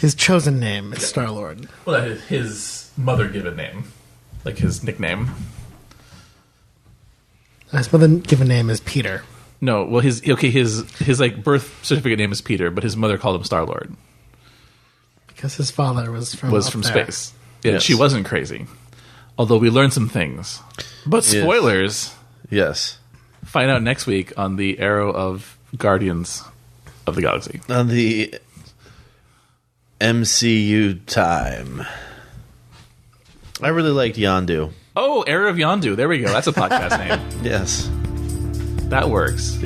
His chosen name is Star-Lord. Well, his mother-given name. Like his nickname. His mother-given name is Peter. No, well, his like birth certificate name is Peter, but his mother called him Star-Lord. Because his father was from there. space. Yeah, Yes. she wasn't crazy. Although we learned some things. But spoilers. Yes. Find out next week on the Arrow of Guardians of the Galaxy. On the MCU time. I really liked Yondu. Oh, Arrow of Yondu. There we go. That's a podcast name. Yes. That works.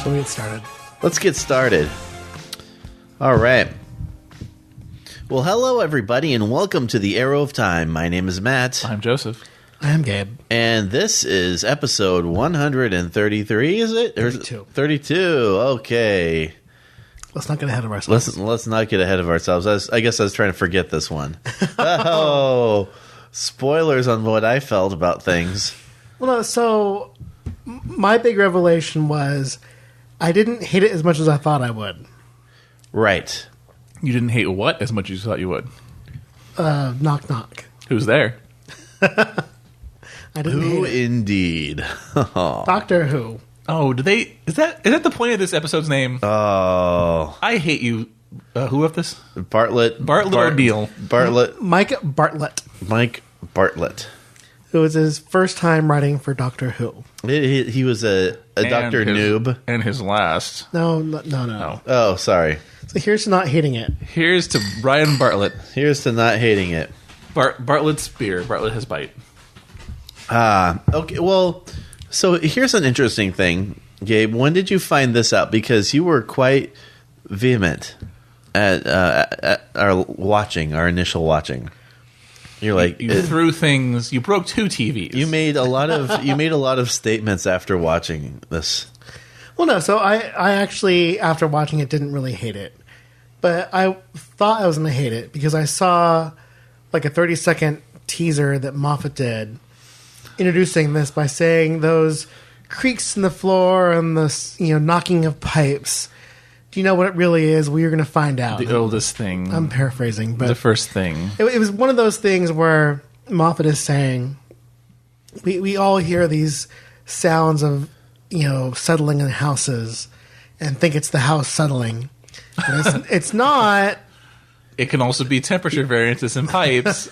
So we get started. Let's get started. All right. Well, hello, everybody, and welcome to the Arrow of Time. My name is Matt. I'm Joseph. I am Gabe. And this is episode 133, is it? 32. 32, okay. Let's not get ahead of ourselves. Let's not get ahead of ourselves. I guess I was trying to forget this one. Oh, spoilers on what I felt about things. Well, no, so my big revelation was I didn't hate it as much as I thought I would. Right. You didn't hate what as much as you thought you would? Knock, knock. Who's there? I didn't Who hate it. indeed? Doctor Who. Oh, do they? Is that the point of this episode's name? Oh, I hate you. Who wrote this? Bartlett O'Neill. Bartlett. Mike Bartlett. Mike Bartlett. It was his first time writing for Doctor Who. He was a Dr. Noob. And his last. No. Oh, sorry. So here's to not hating it. Here's to Brian Bartlett. Here's to not hating it. Bartlett's beer. Bartlett has bite. Okay, well, so here's an interesting thing, Gabe. When did you find this out? Because you were quite vehement at our initial watching. You're like You threw things. You broke 2 TVs. you made a lot of statements after watching this. Well, no. So I actually, after watching it, didn't really hate it. But I thought I was going to hate it because I saw like a 30-second teaser that Moffat did introducing this by saying those creaks in the floor and the knocking of pipes. Do you know what it really is? Well, you're going to find out. The oldest thing. I'm paraphrasing, but the first thing. it was one of those things where Moffat is saying, we all hear these sounds of settling in houses and think it's the house settling. But it's not. It can also be temperature variances in pipes.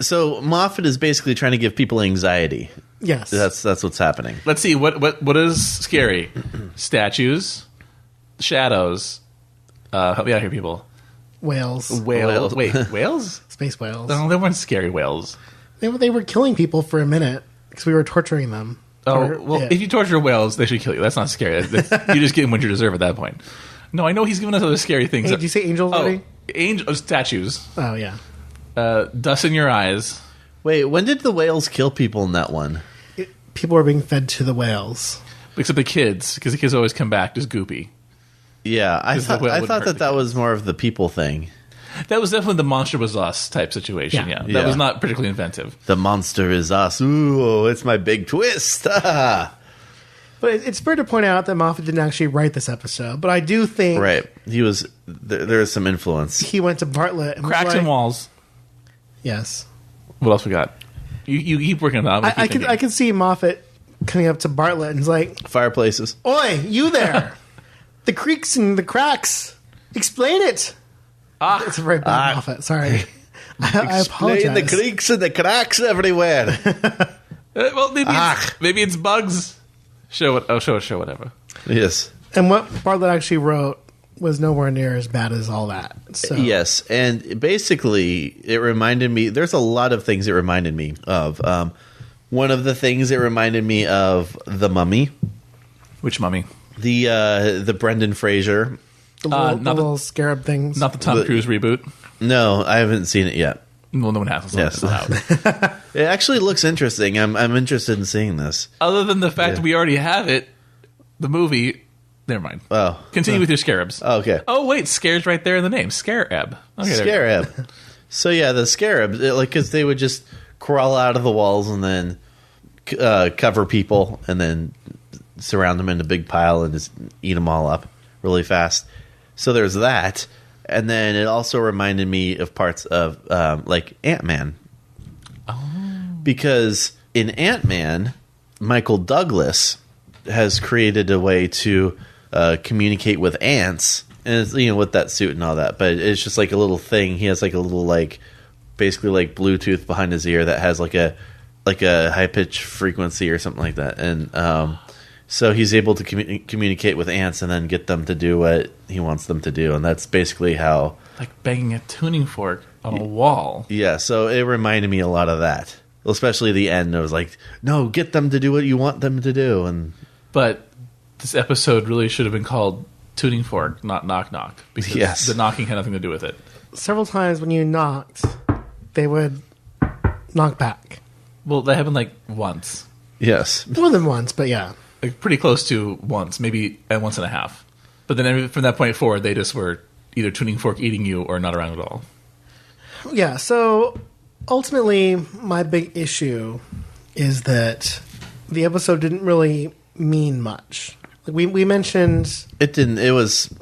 So Moffat is basically trying to give people anxiety. Yes. That's what's happening. Let's see what is scary. Statues, shadows. Help me out here, people. Whales. Whales. Wait, whales? Space whales. No, they weren't scary whales. They were killing people for a minute because we were torturing them. If you torture whales, they should kill you. That's not scary. You just give them what you deserve at that point. No, I know he's giving us other scary things. Hey, did you say angels already? Statues. Oh, yeah. Dust in your eyes. Wait, when did the whales kill people in that one? People were being fed to the whales. Except the kids, because the kids always come back just goopy. Yeah, I Because the whale thought wouldn't hurt that the was kids. more of the people thing. That was definitely the monster was us type situation. Yeah. Yeah. That was not particularly inventive. The monster is us. Ooh, it's my big twist. But it's fair to point out that Moffat didn't actually write this episode. But I do think Right. He was there is some influence. he went to Bartlett and was Cracks like, in walls. Yes. What else we got? You keep working on it. I can see Moffat coming up to Bartlett and he's like, Fireplaces. "Oi, you there? The creaks and the cracks. Explain it." It's a very bad Moffat. Sorry. I apologize. Explain the creaks and the cracks everywhere. Well, maybe it's bugs. Show whatever. Yes. And what Bartlett actually wrote was nowhere near as bad as all that. So Yes, and basically, it reminded me. There's a lot of things it reminded me of. One of the things it reminded me of The Mummy. Which mummy? The Brendan Fraser. The not little scarab things. Not the Tom Cruise reboot. No, I haven't seen it yet. Well, no one has. Yes. It's out. It actually looks interesting. I'm interested in seeing this. Other than the fact that we already have it, the movie. Never mind. Oh, Continue with your scarabs. Oh, okay. Oh wait, scare's right there in the name. Scarab. Okay, Scarab. So yeah, the scarabs, because they would just crawl out of the walls and then cover people and then surround them in a big pile and just eat them all up really fast. So there's that. And then it also reminded me of parts of like Ant-Man. Oh. Because in Ant-Man, Michael Douglas has created a way to communicate with ants, and it's, with that suit and all that. But it's just like a little thing. He has like a little basically like Bluetooth behind his ear that has like a high pitch frequency or something like that, and so he's able to communicate with ants and then get them to do what he wants them to do, and that's basically how. Like banging a tuning fork on a wall. Yeah, so it reminded me a lot of that, especially the end. It was like, no, get them to do what you want them to do, But this episode really should have been called Tuning Fork, not Knock Knock, because the knocking had nothing to do with it. Several times when you knocked, they would knock back. Well, that happened like once. Yes. More than once, but yeah. Like pretty close to once, maybe at once and a half. But then from that point forward, they just were either Tuning Fork eating you or not around at all. Yeah, so ultimately, my big issue is that the episode didn't really mean much. Like we mentioned, It didn't. It was,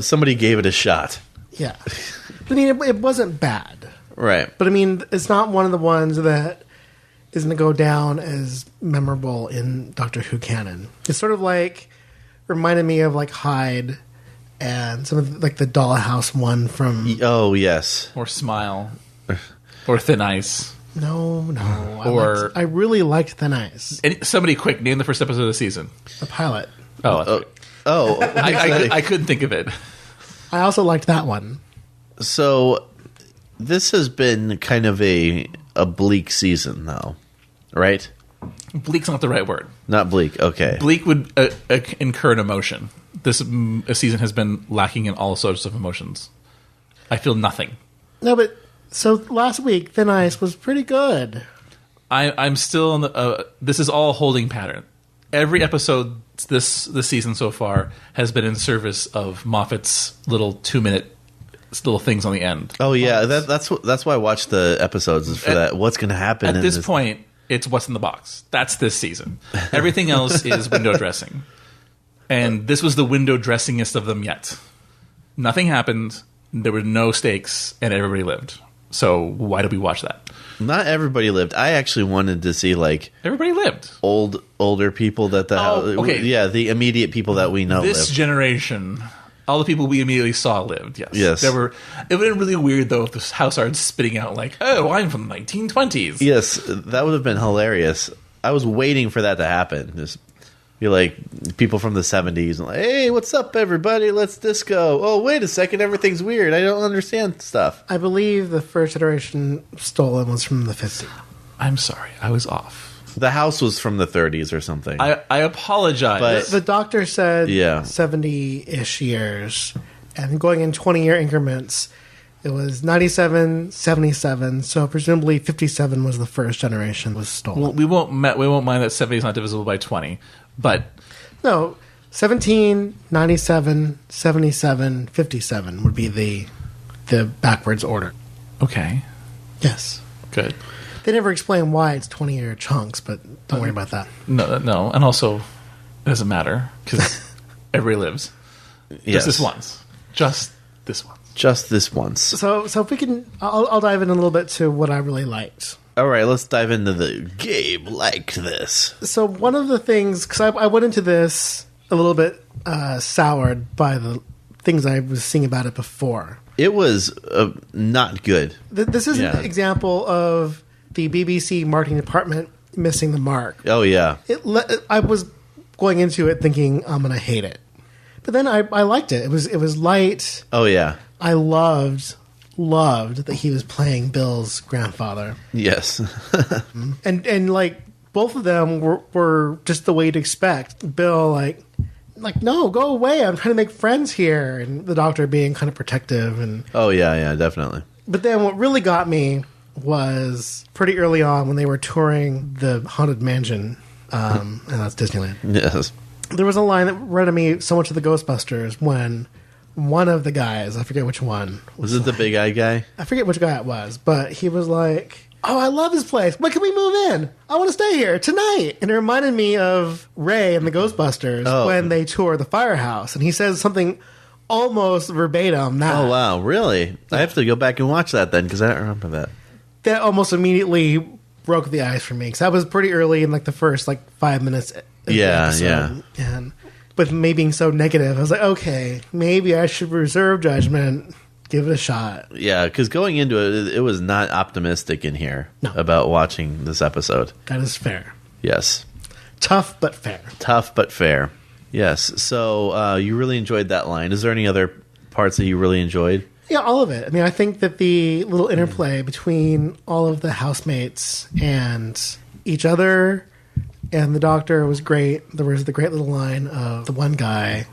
somebody gave it a shot. yeah. I mean, it wasn't bad, Right. but I mean, it's not one of the ones that is going to go down as memorable in Doctor Who canon. It's sort of like reminded me of like Hyde and some of the Dollhouse one from. Oh, yes. Or Smile. Or Thin Ice. No. Or- I really liked Thin Ice, Somebody quick, name the first episode of the season. the pilot. Oh, that's right. Oh. I couldn't think of it. I also liked that one. So this has been kind of a bleak season, though, right? Bleak's not the right word. Not bleak. Okay. Bleak would incur an emotion. This season has been lacking in all sorts of emotions. I feel nothing. No, but so last week, Thin Ice was pretty good. I'm still in the. This is all holding pattern. Every episode this season so far has been in service of Moffat's little 2-minute little things on the end. Oh yeah, that's why I watch the episodes is for that. What's going to happen At this point? It's what's in the box. That's this season. Everything else is window dressing, and this was the window dressingest of them yet. Nothing happened. There were no stakes, and everybody lived. So why did we watch that? Not everybody lived. I actually wanted to see Everybody lived. older people that the immediate people that we know This lived. generation, all the people we immediately saw lived. Yes. Yes. It would have been really weird though if this house started spitting out like, "Oh, I'm from the 1920s." Yes, that would have been hilarious. I was waiting for that to happen. Just be like people from the 70s and like, "Hey, what's up, everybody? Let's disco." Oh, wait a second, everything's weird. I don't understand stuff. I believe the first iteration stolen was from the 50s. I'm sorry, I was off. The house was from the 30s or something. I apologize. But- The doctor said Yeah. 70-ish years, and going in 20-year increments, it was 97, 77, so presumably 57 was the first generation was stolen. Well, we won't mind that 70 is not divisible by 20, but No, 17, 97, 77, 57 would be the backwards order. okay, Yes. good. They never explain why it's 20-year chunks, but don't worry about that. No, and also it doesn't matter because everybody lives. Yes. Just this once. Just this once. Just this once. So if we can, I'll dive in a little bit to what I really liked. All right, let's dive into the Gabe liked this. So one of the things, because I went into this a little bit soured by the things I was seeing about it before. It was not good. This is Yeah. an example of the BBC marketing department missing the mark. Oh yeah. I was going into it thinking I'm going to hate it, but then I liked it. It was light. Oh yeah. I loved that he was playing Bill's grandfather, Yes. and like both of them were just the way you'd expect. Bill like like, no, go away. I'm trying to make friends here. And the doctor being kind of protective. And Oh, yeah, definitely. But then what really got me was pretty early on when they were touring the Haunted Mansion. And that's Disneyland. Yes. There was a line that reminded me so much of the Ghostbusters when one of the guys, I forget which one. Was it the big eye guy? I forget which guy it was, but he was like, oh, I love this place. When can we move in? I want to stay here tonight. And it reminded me of Ray and the Ghostbusters when they tour the firehouse. And he says something almost verbatim now. Oh, wow. Really? I have to go back and watch that then because I don't remember that. That almost immediately broke the ice for me because that was pretty early in like the first 5 minutes of the episode. And with me being so negative, I was like, okay, maybe I should reserve judgment, give it a shot. Yeah, because going into it, it was not optimistic in here about watching this episode. That is fair. Yes. Tough but fair. Tough but fair. Yes. So you really enjoyed that line. Is there any other parts that you really enjoyed? Yeah, all of it. I mean, I think that the little interplay between all of the housemates and each other and the doctor was great. There was the great little line of the one guy.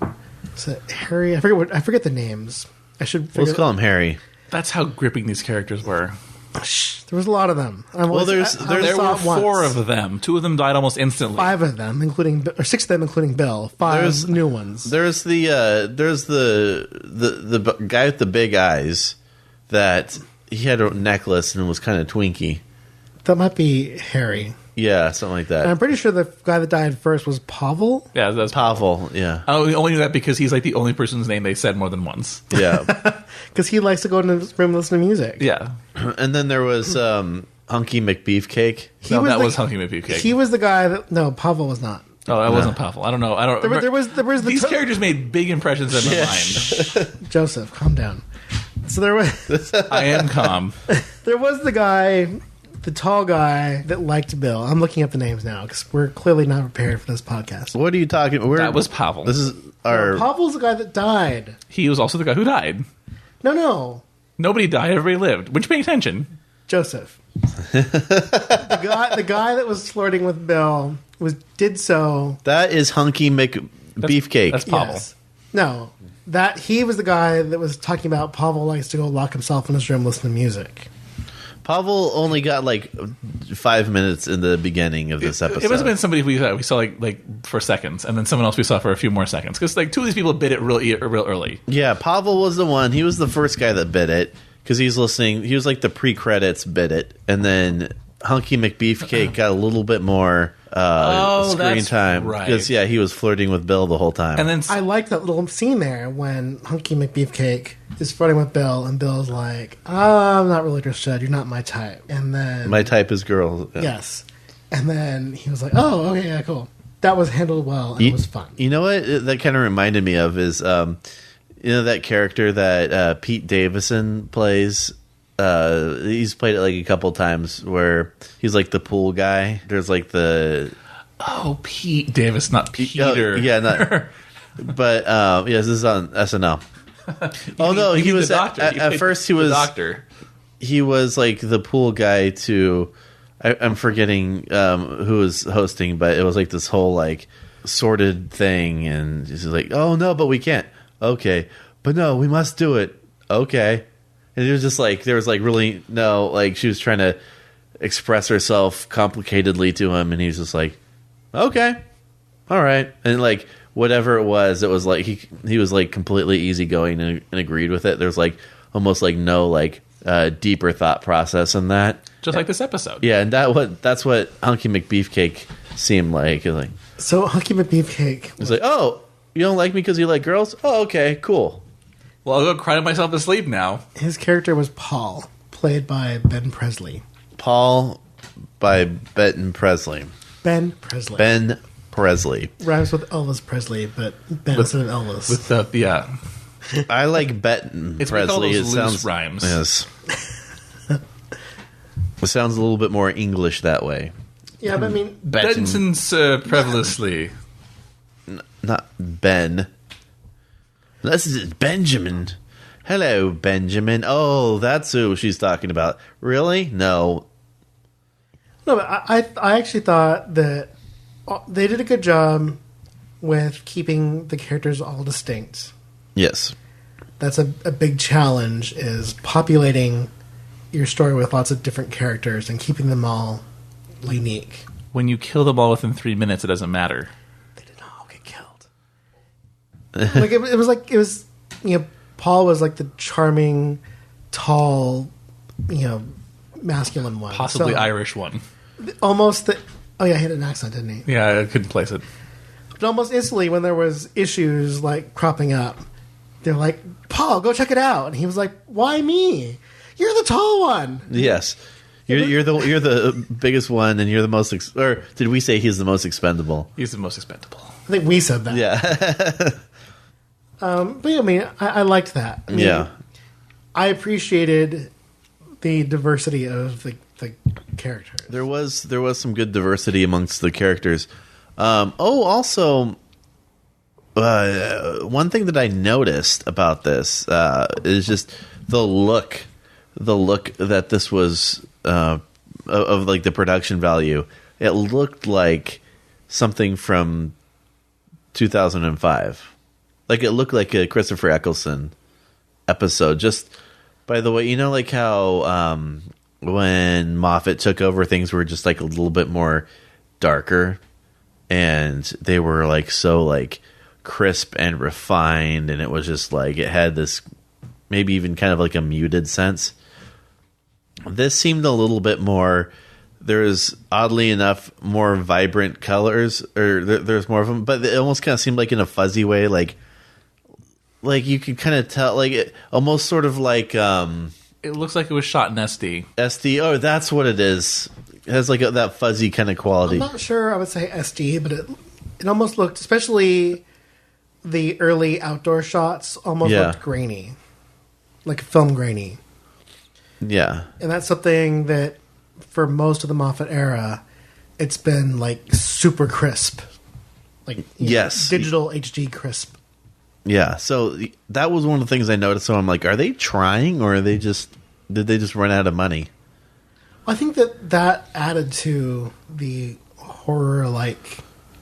Was it Harry? I forget the names. I should. Let's call him Harry. That's how gripping these characters were. There was a lot of them. There were 4 of them. 2 of them died almost instantly. 5 of them, or 6 of them, including Bill. 5 new ones. There's the guy with the big eyes that he had a necklace and was kind of twinky. That might be Harry. Yeah, something like that. And I'm pretty sure the guy that died first was Pavel. Yeah, that's Pavel. Yeah. I only knew that because he's like the only person's name they said more than once. Yeah. Because he likes to go into his room and listen to music. Yeah. And then there was Hunky McBeefcake. That was Hunky McBeefcake. He was the guy that... No, Pavel was not. Oh, that wasn't Pavel. I don't know. There was these characters made big impressions in my mind. Joseph, calm down. So there was... I am calm. There was the guy... The tall guy that liked Bill. I'm looking up the names now because we're clearly not prepared for this podcast. What are you talking about? That was Pavel. This is our... Pavel's the guy that died. He was also the guy who died. No. Nobody died. Everybody lived. Weren't you paying attention? Joseph. the guy that was flirting with Bill did so. That is Hunky McBeefcake. That's Pavel. Yes. No. He was the guy that was talking about Pavel likes to go lock himself in his room, listen to music. Pavel only got 5 minutes in the beginning of this episode. It must have been somebody we saw like for seconds, and then someone else we saw for a few more seconds. Because 2 of these people bit it real early. Yeah, Pavel was the one. He was the first guy that bit it because he's listening. He was like the pre-credits bit it, and then Hunky McBeefcake got a little bit more screen time. Right. Because he was flirting with Bill the whole time. And then I liked that little scene there when Hunky McBeefcake is flirting with Bill, and Bill's like, "Oh, I'm not really interested. You're not my type." And then my type is girl. Yes. And then he was like, "Oh, okay, yeah, cool." That was handled well, and it was fun. You know what that kind of reminded me of is, that character that Pete Davidson plays. He's played it a couple times where he's like the pool guy. There's Pete Davis, not Peter. Not. But this is on SNL. He was the doctor. At first he was the doctor. He was like the pool guy to. I'm forgetting who was hosting, but it was like this whole sorted thing, and he's like, "Oh no, but we can't." Okay, but no, we must do it. Okay, and it was just there was really no she was trying to express herself complicatedly to him, and he was just like, "Okay, all right," and whatever it was he was completely easygoing and agreed with it. There's almost no deeper thought process in that. Just like this episode. Yeah, and that's what Hunky McBeefcake seemed like. So Hunky McBeefcake was like, "Oh, you don't like me because you like girls? Oh, okay, cool. Well, I'll go cry myself to sleep now." His character was Paul, played by Ben Presley. Paul by Ben Presley. Ben Presley. Ben Presley. Rhymes with Elvis Presley, but Ben instead of Elvis. With the I like Ben Presley. It sounds rhymes. Yes. It sounds a little bit more English that way. Yeah, but I mean, Benson's Presley. Not Ben. This is Benjamin. Hello, Benjamin. Oh, that's who she's talking about. Really? No. No, but I actually thought that they did a good job with keeping the characters all distinct. Yes. That's a big challenge, is populating your story with lots of different characters and keeping them all unique. When you kill them all within 3 minutes, it doesn't matter. They did not all get killed. It was Paul was like the charming, tall, masculine one. Possibly Irish one. Almost oh yeah, he had an accent, didn't he? Yeah, I couldn't place it. But almost instantly, when there was issues like cropping up, they're like, Paul, go check it out. And he was like, why me? You're the tall one. Yes. You're the biggest one, and you're the most. Or did we say he's the most expendable? He's the most expendable. I think we said that. Yeah. But I mean, I liked that. I mean, Yeah. I appreciated the diversity of the characters. There was some good diversity amongst the characters. Also, one thing that I noticed about this is just the look that this was of like the production value. It looked like something from 2005. Like it looked like a Christopher Eccleston episode. Just by the way, like how when Moffat took over, things were just like a little bit more darker, and they were like so like crisp and refined, and it was just like it had this maybe even kind of like a muted sense. This seemed a little bit more. There's oddly enough more vibrant colors, or there's more of them, but it almost kind of seemed like in a fuzzy way, like you could kind of tell, like it almost sort of like It looks like it was shot in SD. SD. Oh, that's what it is. It has like that fuzzy kind of quality. I'm not sure I would say SD, but it almost looked, especially the early outdoor shots, almost looked grainy, like film grainy. Yeah, and that's something that for most of the Moffat era, it's been like super crisp, like digital HD crisp. Yeah, so that was one of the things I noticed. So I'm like, are they trying, or did they just run out of money? I think that added to the horror-like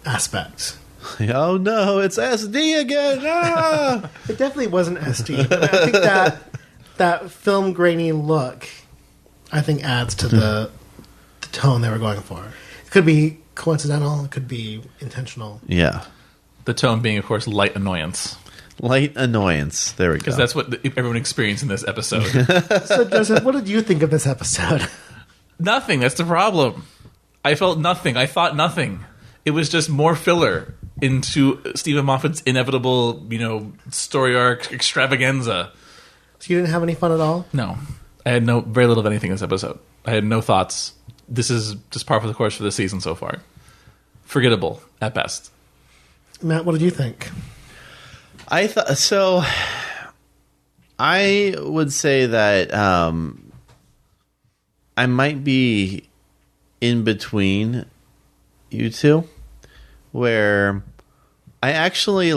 aspect. Oh no, it's SD again! Ah! It definitely wasn't SD, but I think that film grainy look, I think, adds to the tone they were going for. It could be coincidental, it could be intentional. Yeah. The tone being, of course, light annoyance. Light annoyance. There we go. Because that's what everyone experienced in this episode. So, Joseph, what did you think of this episode? Nothing. That's the problem. I felt nothing. I thought nothing. It was just more filler into Stephen Moffat's inevitable, story arc extravaganza. So you didn't have any fun at all? No. I had very little of anything in this episode. I had no thoughts. This is just par for the course for this season so far. Forgettable, at best. Matt, what did you think? I would say that I might be in between you two, where I actually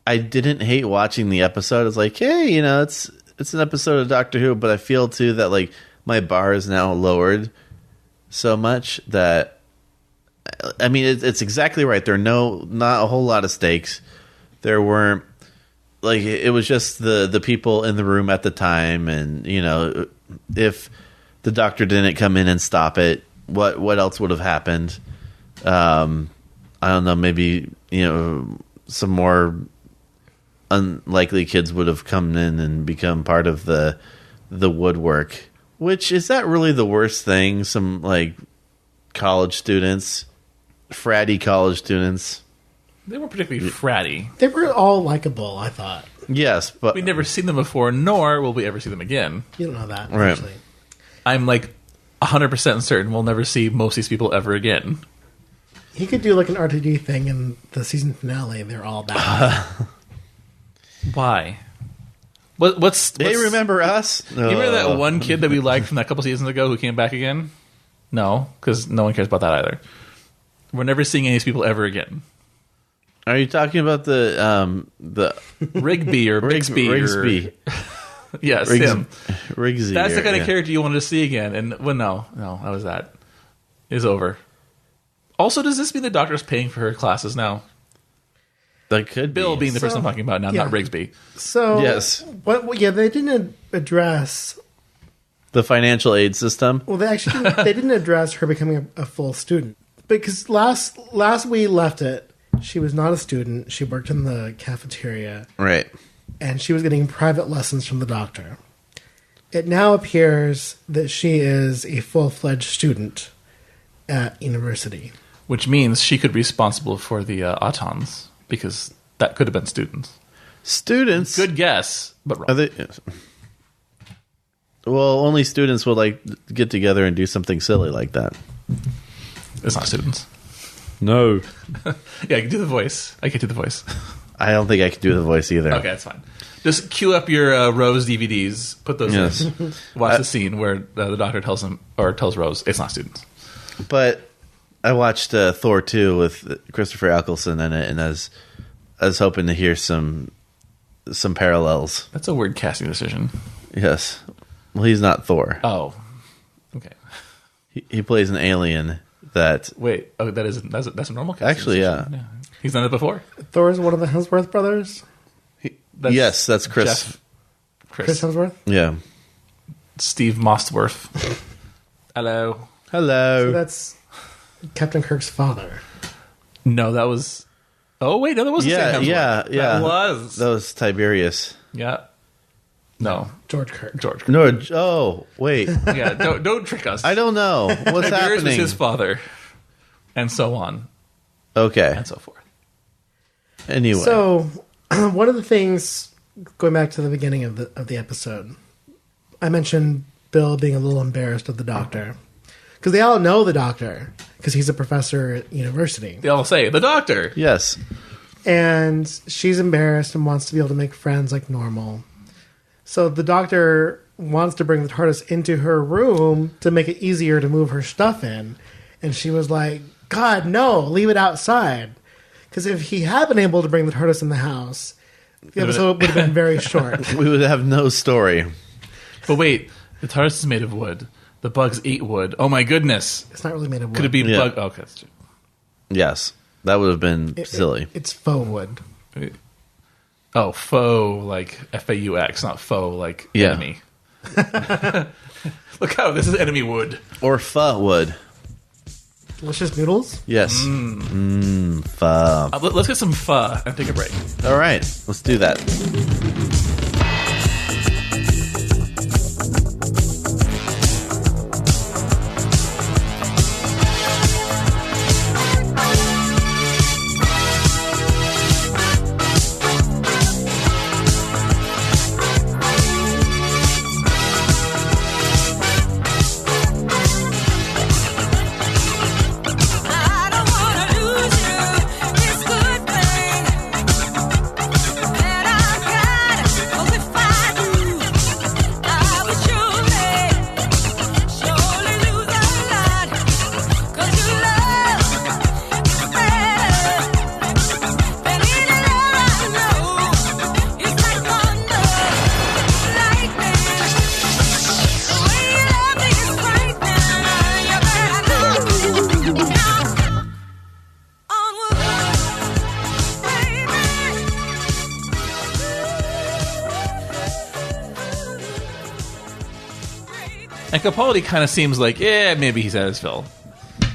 I didn't hate watching the episode. It's like, hey, it's an episode of Doctor Who, but I feel too that my bar is now lowered so much that, I mean, it's exactly right. There are not a whole lot of stakes. There weren't, it was just the people in the room at the time, and if the Doctor didn't come in and stop it, what else would have happened? I don't know. Maybe some more unlikely kids would have come in and become part of the woodwork. Which, is that really the worst thing? Some college students, fratty college students. They weren't particularly fratty. They were all likable, I thought. Yes, but we've never seen them before, nor will we ever see them again. You don't know that, right. Actually. I'm 100% certain we'll never see most of these people ever again. He could do an RTD thing in the season finale. They're all back. Why? What's they remember us? You remember that one kid that we liked from that couple seasons ago who came back again? No, because no one cares about that either. We're never seeing any of these people ever again. Are you talking about the Rigby or Bixby? Rigsby. Yes, him. Rigsy. That's the kind of character you wanted to see again. And no, that was that. It's over. Also, does this mean the Doctor's paying for her classes now? That could Bill be. being the person I'm talking about now, yeah. not Rigsby. So Yes. Yeah, they didn't address. The financial aid system. Well, they didn't address her becoming a full student because last we left it, she was not a student. She worked in the cafeteria, Right. and she was getting private lessons from the doctor. It now appears that she is a full-fledged student at university. Which means she could be responsible for the autons, because that could have been students. Students. Good guess, but wrong. Are they, well, only students will like get together and do something silly like that. It's not students. No. Yeah, I can do the voice. I can do the voice. I don't think I can do the voice either. Okay, that's fine. Just cue up your Rose DVDs. Put those Yes. in. Watch the scene where the doctor tells him or tells Rose it's not students. But I watched Thor 2 with Christopher Eccleston in it, and I was hoping to hear some parallels. That's a weird casting decision. Yes. Well, he's not Thor. Oh, okay. He plays an alien that... Wait. Oh, that's a normal casting. Actually, decision. yeah. He's done it before. Thor is one of the Hemsworth brothers. Yes, that's Chris. Jeff, Chris Hemsworth. Yeah. Steve Mostworth. Hello. Hello. So that's Captain Kirk's father. No, that was. Oh wait, no, that wasn't. Yeah, Sam Hemsworth. yeah. That was. That was Tiberius. Yeah. No, George Kirk. George. No, wait. Yeah, don't trick us. I don't know. What's Tiberius happening? was his father, and so on Okay. and so forth. Anyway. So, one of the things, going back to the beginning of the episode, I mentioned Bill being a little embarrassed of the doctor. Because they all know the doctor, because he's a professor at university. They all say the doctor. Yes. And she's embarrassed and wants to be able to make friends like normal. So the doctor wants to bring the TARDIS into her room to make it easier to move her stuff in. And she was like, God, no, leave it outside. Because if he had been able to bring the TARDIS in the house, the episode would have been very short. We would have no story. But wait, the TARDIS is made of wood. The bugs ate wood. Oh my goodness! It's not really made of wood. Could it be Yeah. bug? Okay, that's true. Yes. That would have been silly. It's faux wood. Oh, faux like FAUX, not faux like Yeah. enemy. Look how this is enemy wood. Or pho would. Delicious noodles? Yes. Pho. Let's get some pho and take a break. All right. Let's do that. I don't wanna lose you. This good thing that I've got. 'Cause if I do, I would surely lose a lot. 'Cause your love is better than any love I know. It's like thunder, lightning. The way you love me is frightening. You better know. Onward, baby. And Capaldi kind of seems like, yeah, maybe he's at his fill.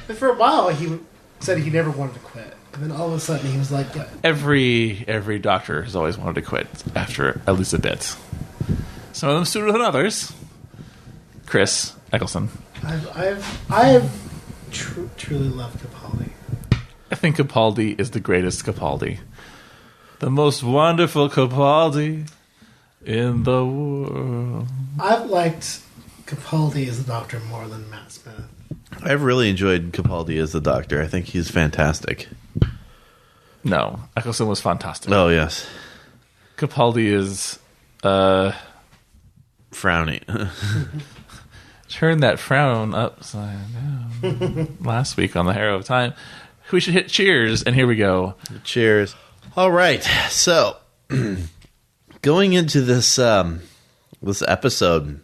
But for a while, he said he never wanted to quit. And then all of a sudden, he was like, yeah. Every doctor has always wanted to quit after at least a bit. Some of them sooner than others. Chris Eccleston. I've truly loved Capaldi. I think Capaldi is the greatest Capaldi. The most wonderful Capaldi in the world. I've liked Capaldi as the Doctor more than Matt Smith. I've really enjoyed Capaldi as the Doctor. I think he's fantastic. No, Eccleston was fantastic. Oh, yes. Capaldi is Frowny. turn that frown upside down. Last week on the Harrow of Time. We should hit cheers, and here we go. Cheers. All right. So, going into this this episode,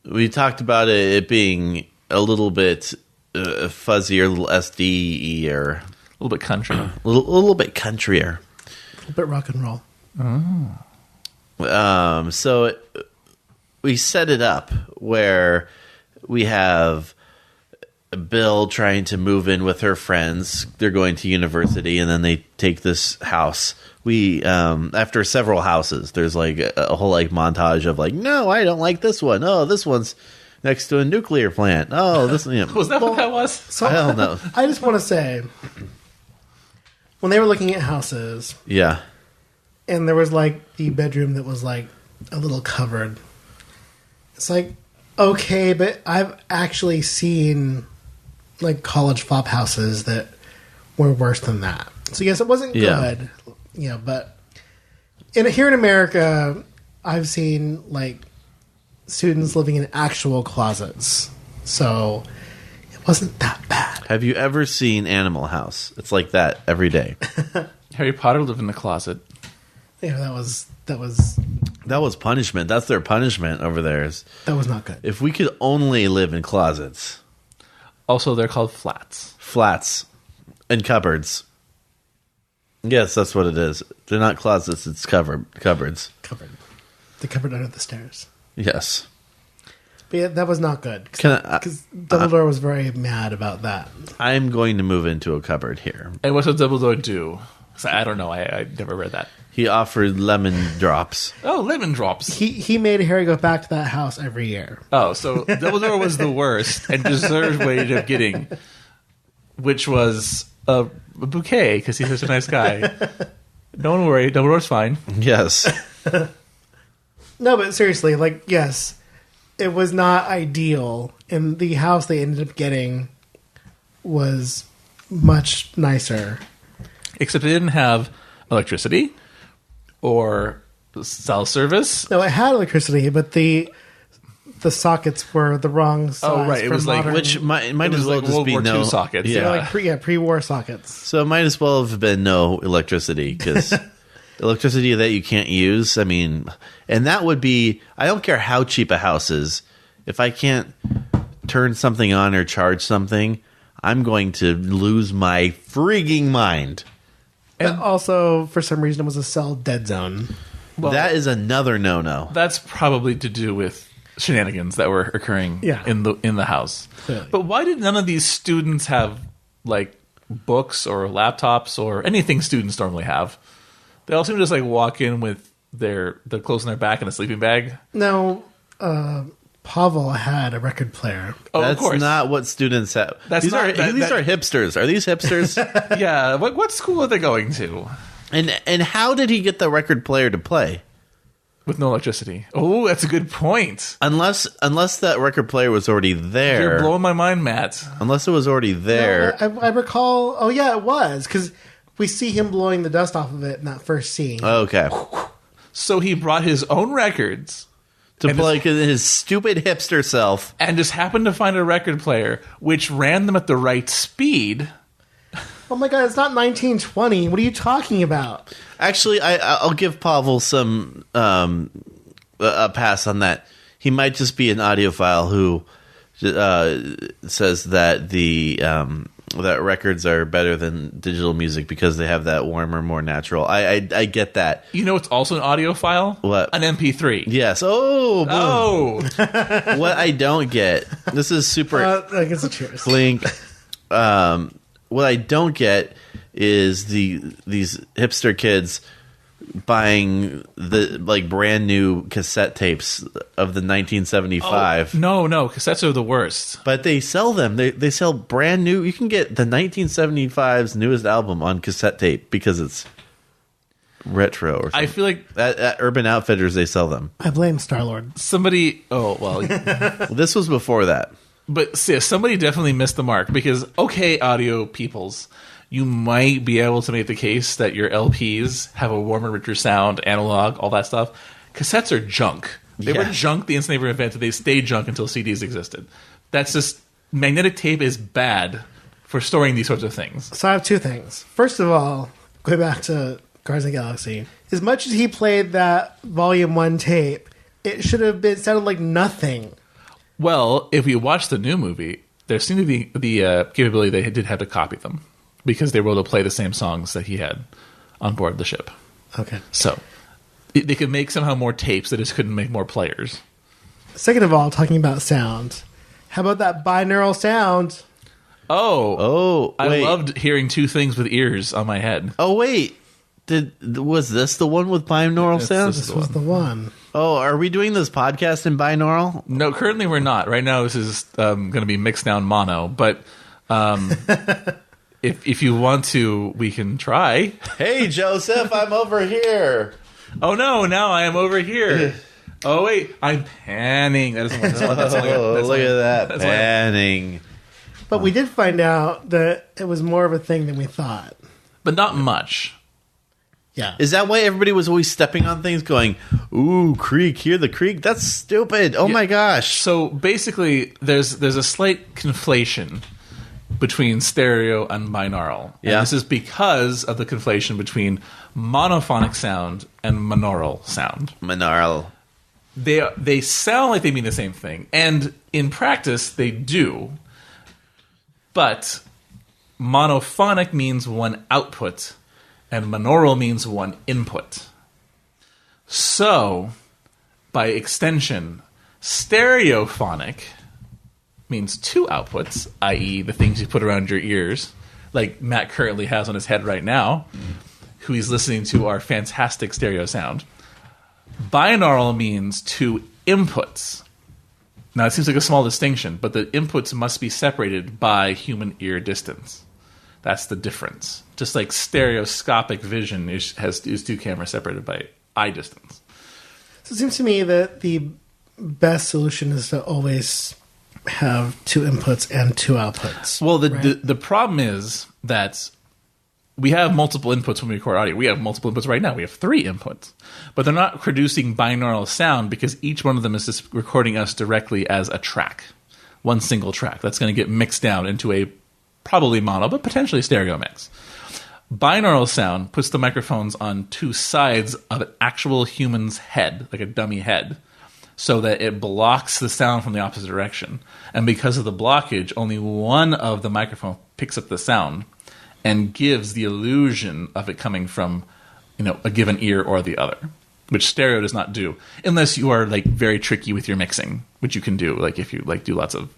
we talked about it being a little bit fuzzier, a little SD-ier. A little bit country. A little bit countryer. A little bit rock and roll. So we set it up where we have Bill trying to move in with her friends. They're going to university, and then they take this house. We after several houses, there's like a whole like montage of like, no, I don't like this one. Oh, this one's next to a nuclear plant. Oh, this Was that what that was? So I don't know. I just want to say, when they were looking at houses, Yeah. and there was like the bedroom that was like a little covered, it's like, okay, but I've actually seen like college flop houses that were worse than that. So yes, it wasn't Yeah. good, but here in America, I've seen like students living in actual closets, so it wasn't that bad. Have you ever seen Animal House? It's like that every day. Harry Potter lived in the closet. Yeah, that was That was punishment. That's their punishment over there. Is not good. if we could only live in closets, Also, they're called flats. flats, and cupboards. Yes, that's what it is. They're not closets. It's cupboards. Covered. The cupboard under the stairs. Yes. But yeah, that was not good. Can I- Because Dumbledore was very mad about that. I'm going to move into a cupboard here. And what does Dumbledore do? So I don't know. I never read that. He offered lemon drops. Oh, lemon drops. He made Harry go back to that house every year. Oh, so Dumbledore was the worst and deserved what he ended up getting, which was a bouquet because he's such a nice guy. Don't worry, Dumbledore's fine. Yes. No, but seriously, like, yes, it was not ideal. And the house they ended up getting was much nicer. Except it didn't have electricity or cell service. No, it had electricity, but the sockets were the wrong size. Oh, right, it for was like- modern- Which might It was as well like just World be War no II sockets. Yeah. they were like pre-war sockets. So it might as well have been no electricity because electricity that you can't use. I mean, and that would be. I don't care how cheap a house is. If I can't turn something on or charge something, I'm going to lose my freaking mind. But also, for some reason, it was a cell dead zone. Well, That is another no-no. that's probably to do with shenanigans that were occurring Yeah. in the house. Clearly. But why did none of these students have like books or laptops or anything students normally have? They all seem to just like walk in with their clothes on their back and a sleeping bag. No, Pavel had a record player. Oh, That's of course. not what students have. That's these not- are that- these that- are hipsters. Are these hipsters? Yeah. What school are they going to? and how did he get the record player to play? With no electricity. Oh, that's a good point. Unless that record player was already You're there. blowing my mind, Matt. Unless it was already there. I recall. Oh yeah, it was because we see him blowing the dust off of it in that first scene. Okay. So he brought his own records To And play his stupid hipster self. and just happened to find a record player which ran them at the right speed. Oh my god, it's not 1920. What are you talking about? Actually, I'll give Pavel some a pass on that. He might just be an audiophile who says that that records are better than digital music because they have that warmer, more natural. I get that. You know, it's also an audio file. What? An MP3. Yes. Oh. Boom. Oh, What I don't get. This is super. I guess it's yours. Blink. What I don't get is these hipster kids buying the like brand new cassette tapes of the 1975. no, cassettes are the worst. But they sell them. They sell brand new. You can get the 1975's newest album on cassette tape because it's retro or something. I feel like At Urban Outfitters, they sell them. I blame Star-Lord. somebody. Oh well, This was before that. but see, somebody definitely missed the mark because okay, audio peoples, you might be able to make the case that your LPs have a warmer, richer sound, analog, all that stuff. Cassettes are junk. They were Yeah. junk the instant they were invented. They stayed junk until CDs existed. That's just magnetic tape is bad for storing these sorts of things. So I have two things. First of all, going back to Guardians of the Galaxy, as much as he played that Volume 1 tape, it should have been sounded like nothing. Well, if you watch the new movie, there seemed to be the capability they did have to copy them because they were able to play the same songs that he had on board the ship. Okay. So they could make somehow more tapes. They just couldn't make more players. Second of all, talking about sound, how about that binaural sound? Oh, I wait. loved hearing two things with ears on my head. Oh, wait. Was this the one with binaural sound? This was the one. Oh, are we doing this podcast in binaural? No, currently we're not. Right now, this is going to be mixed down mono. But if you want to, we can try. Hey, Joseph, I'm over here. Oh no! Now I am over here. Oh wait, I'm panning. That is look Look at that that's panning. But we did find out that it was more of a thing than we thought. but not much. Yeah. Is that why everybody was always stepping on things, going, "Ooh, creak! Hear the creak? That's stupid! Oh my gosh!" So basically, there's a slight conflation between stereo and binaural. Yeah. And this is because of the conflation between monophonic sound and monaural sound. Monaural. They sound like they mean the same thing, and in practice they do. But monophonic means one output, and monaural means one input. So, by extension, stereophonic means two outputs, i.e. the things you put around your ears, like Matt currently has on his head right now, who he's listening to our fantastic stereo sound. Binaural means two inputs. Now, it seems like a small distinction, but the inputs must be separated by human ear distance. That's the difference. Just like stereoscopic vision is two cameras separated by eye distance. So it seems to me that the best solution is to always have two inputs and two outputs. Well, right? the problem is that we have multiple inputs when we record audio. We have multiple inputs right now. We have 3 inputs. But they're not producing binaural sound because each one of them is just recording us directly as a track. One single track. That's going to get mixed down into a probably mono, but potentially stereo mix. Binaural sound puts the microphones on two sides of an actual human's head, like a dummy head, so that it blocks the sound from the opposite direction. And because of the blockage, only one of the microphone picks up the sound and gives the illusion of it coming from, a given ear or the other, which stereo does not do, unless you are like very tricky with your mixing, which you can do, like if you like do lots of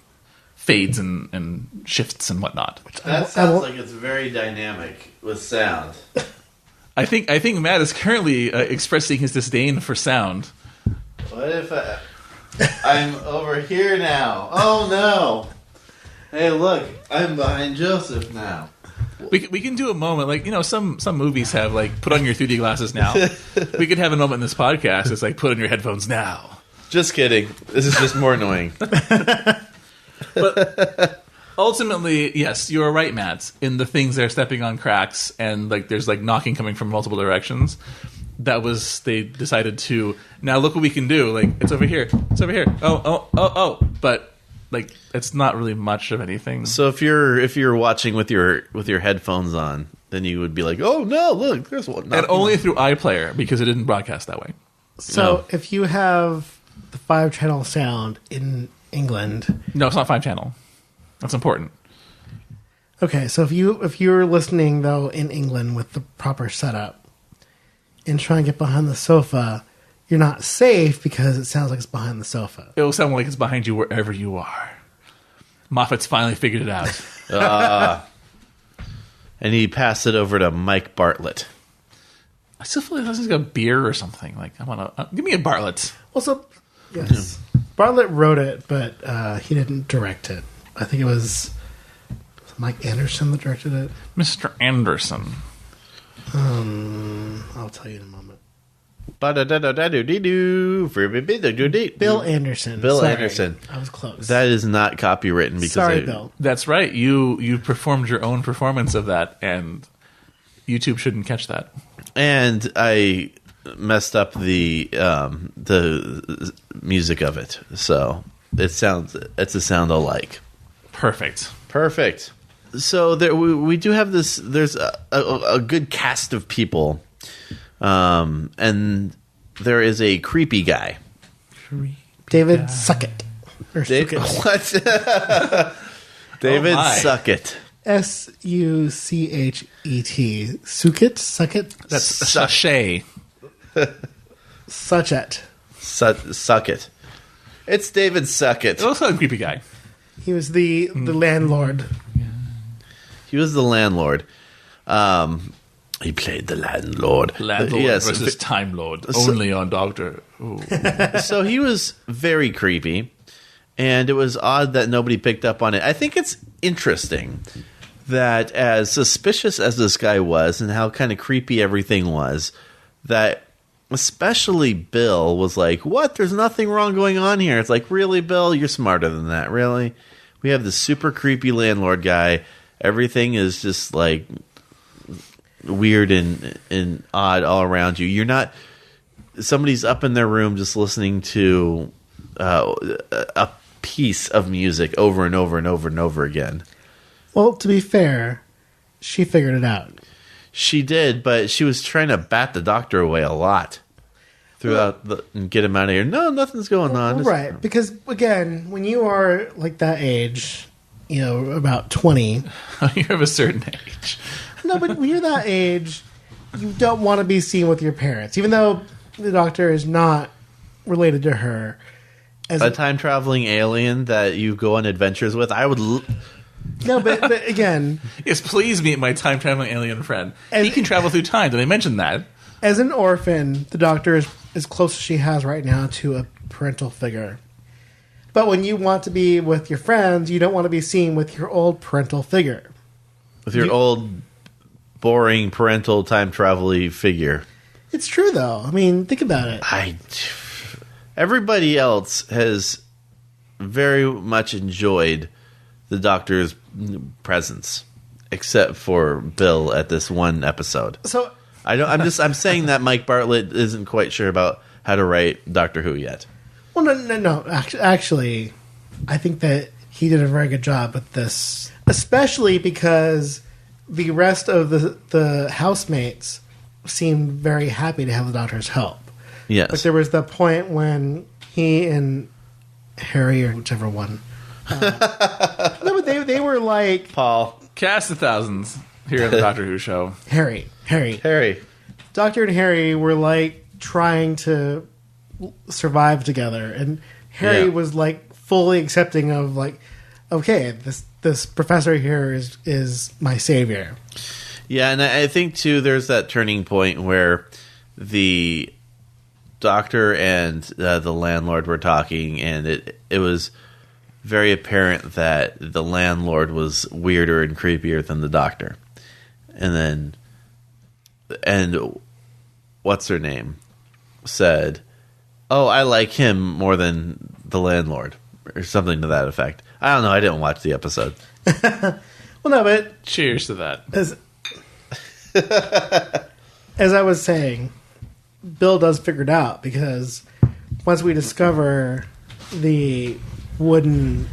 fades and shifts and whatnot. That sounds like it's very dynamic with sound. I think Matt is currently expressing his disdain for sound. What if I'm over here now? Oh no! Hey, look, I'm behind Joseph now. We can do a moment, like, some movies have, like, put on your 3D glasses now. We could have a moment in this podcast. It's like, put on your headphones now. Just kidding. This is just more annoying. But ultimately, yes, you are right, Matt, in the things they're stepping on cracks and, like, there's, like, knocking coming from multiple directions. They decided to, now look what we can do. Like, it's over here. It's over here. Oh. But, like, it's not really much of anything. So if you're watching with your headphones on, then you would be like, "Oh no, look, there's one." And only through iPlayer, because it didn't broadcast that way. So No. if you have the 5-channel sound in England, No, it's not 5-channel. That's important. okay. So if you're listening though in England with the proper setup and try and get behind the sofa, you're not safe because it sounds like it's behind the sofa. It will sound like it's behind you wherever you are. Moffat's finally figured it out. And he passed it over to Mike Bartlett. I still feel like this is like a beer or something. Like, I want to give me a Bartlett. Also, yes, Bartlett wrote it, but he didn't direct it. I think it was Mike Anderson that directed it. Mr. Anderson. I'll tell you in a moment. Bill Bill Anderson. Bill Sorry, Anderson. I was close. That is not copywritten because Sorry, Bill. That's right. You performed your own performance of that, and YouTube shouldn't catch that. And I messed up the music of it, so it's a sound alike. Perfect. So there, we do have this. There's a good cast of people, and there is a creepy guy. David Suckett. Or Dave, Suckett. what? David Oh my. Suckett. Suchet. Sucket? That's a sachet. Suchet. Suck it. It's David Suckett. Also a creepy guy. He was the landlord. He was the landlord. He played the landlord. Landlord Yes. versus Time Lord. Only on Doctor Who. So he was very creepy, and it was odd that nobody picked up on it. I think it's interesting that as suspicious as this guy was and how kind of creepy everything was, that especially Bill was like, what? There's nothing wrong going on here. It's like, really, Bill? You're smarter than that, really? We have this super creepy landlord guy. Everything is just like weird and odd all around you. You're not... Somebody's up in their room just listening to a piece of music over and over and over and over again. Well, to be fair, she figured it out. She did, but she was trying to bat the doctor away a lot and get him out of here. No, nothing's going on. Right, because, again, when you are like that age, about 20... You're of a certain age. No, but when you're that age, you don't want to be seen with your parents, even though the doctor is not related to her. As A time-traveling alien that you go on adventures with, I would... No, but again... Yes, please meet my time-traveling alien friend. And- He can travel through time. Did I mention that? As an orphan, the doctor is as close as she has right now to a parental figure. But when you want to be with your friends, you don't want to be seen with your old parental figure. With your old, boring, parental, time-travel-y figure. It's true, though. I mean, think about it. Everybody else has very much enjoyed the doctor's presence, except for Bill at this one episode. So, I'm saying that Mike Bartlett isn't quite sure about how to write Doctor Who yet. well, no. Actually, I think that he did a very good job with this, especially because the rest of the housemates seemed very happy to have the doctor's help. Yes. But there was the point when he and Harry, or whichever one. No, but they were like Paul. Cast of thousands here on the Doctor Who show. Harry. Doctor and Harry were like trying to survive together, and Harry was like fully accepting of like, okay, this professor here is my savior. Yeah, and I think too, there's that turning point where the doctor and the landlord were talking, and it was very apparent that the landlord was weirder and creepier than the doctor. And what's her name said, "Oh, I like him more than the landlord," or something to that effect. I don't know. I didn't watch the episode. Well, no, but Cheers to that. as I was saying, Bill does figure it out, because once we discover the wooden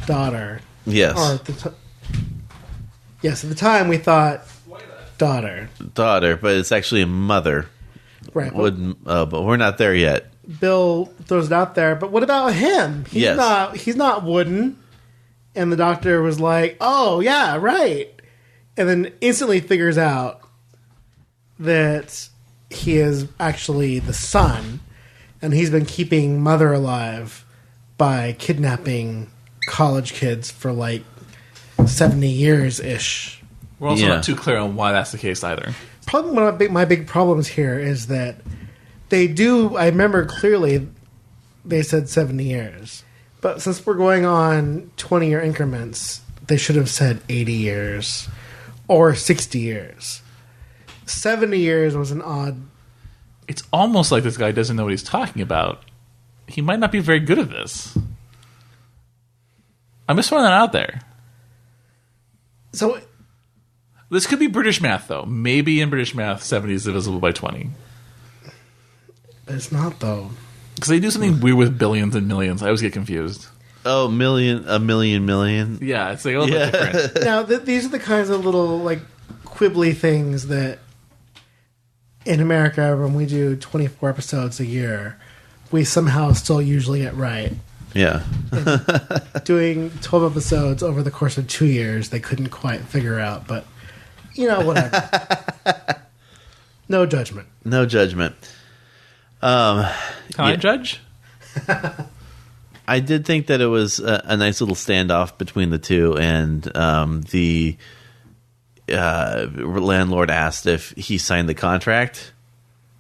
daughter, Yes. or at the time we thought daughter, But it's actually a mother. right? But Wouldn't, but we're not there yet. Bill throws it out there, but what about him? He's not wooden. And the doctor was like, "Oh yeah, right," and then instantly figures out that he is actually the son, and he's been keeping mother alive by kidnapping college kids for like 70 years ish. We're also Yeah. not too clear on why that's the case either. Probably one of my big problems here is that they do. I remember clearly they said 70 years, but since we're going on 20-year increments, they should have said 80 years or 60 years. 70 years was an odd. It's almost like this guy doesn't know what he's talking about. He might not be very good at this. I'm just throwing that out there. So This could be British math, though. Maybe in British math, 70 is divisible by 20. it's not, though. Because they do something weird with billions and millions. I always get confused. Oh, a million. Yeah, it's like a little bit different. Now, these are the kinds of little like quibbly things that in America, when we do 24 episodes a year, we somehow still usually get right. Yeah. Doing 12 episodes over the course of 2 years, they couldn't quite figure out, but, whatever. No judgment. No judgment. Can I judge? I did think that it was a nice little standoff between the two, and the landlord asked if he signed the contract.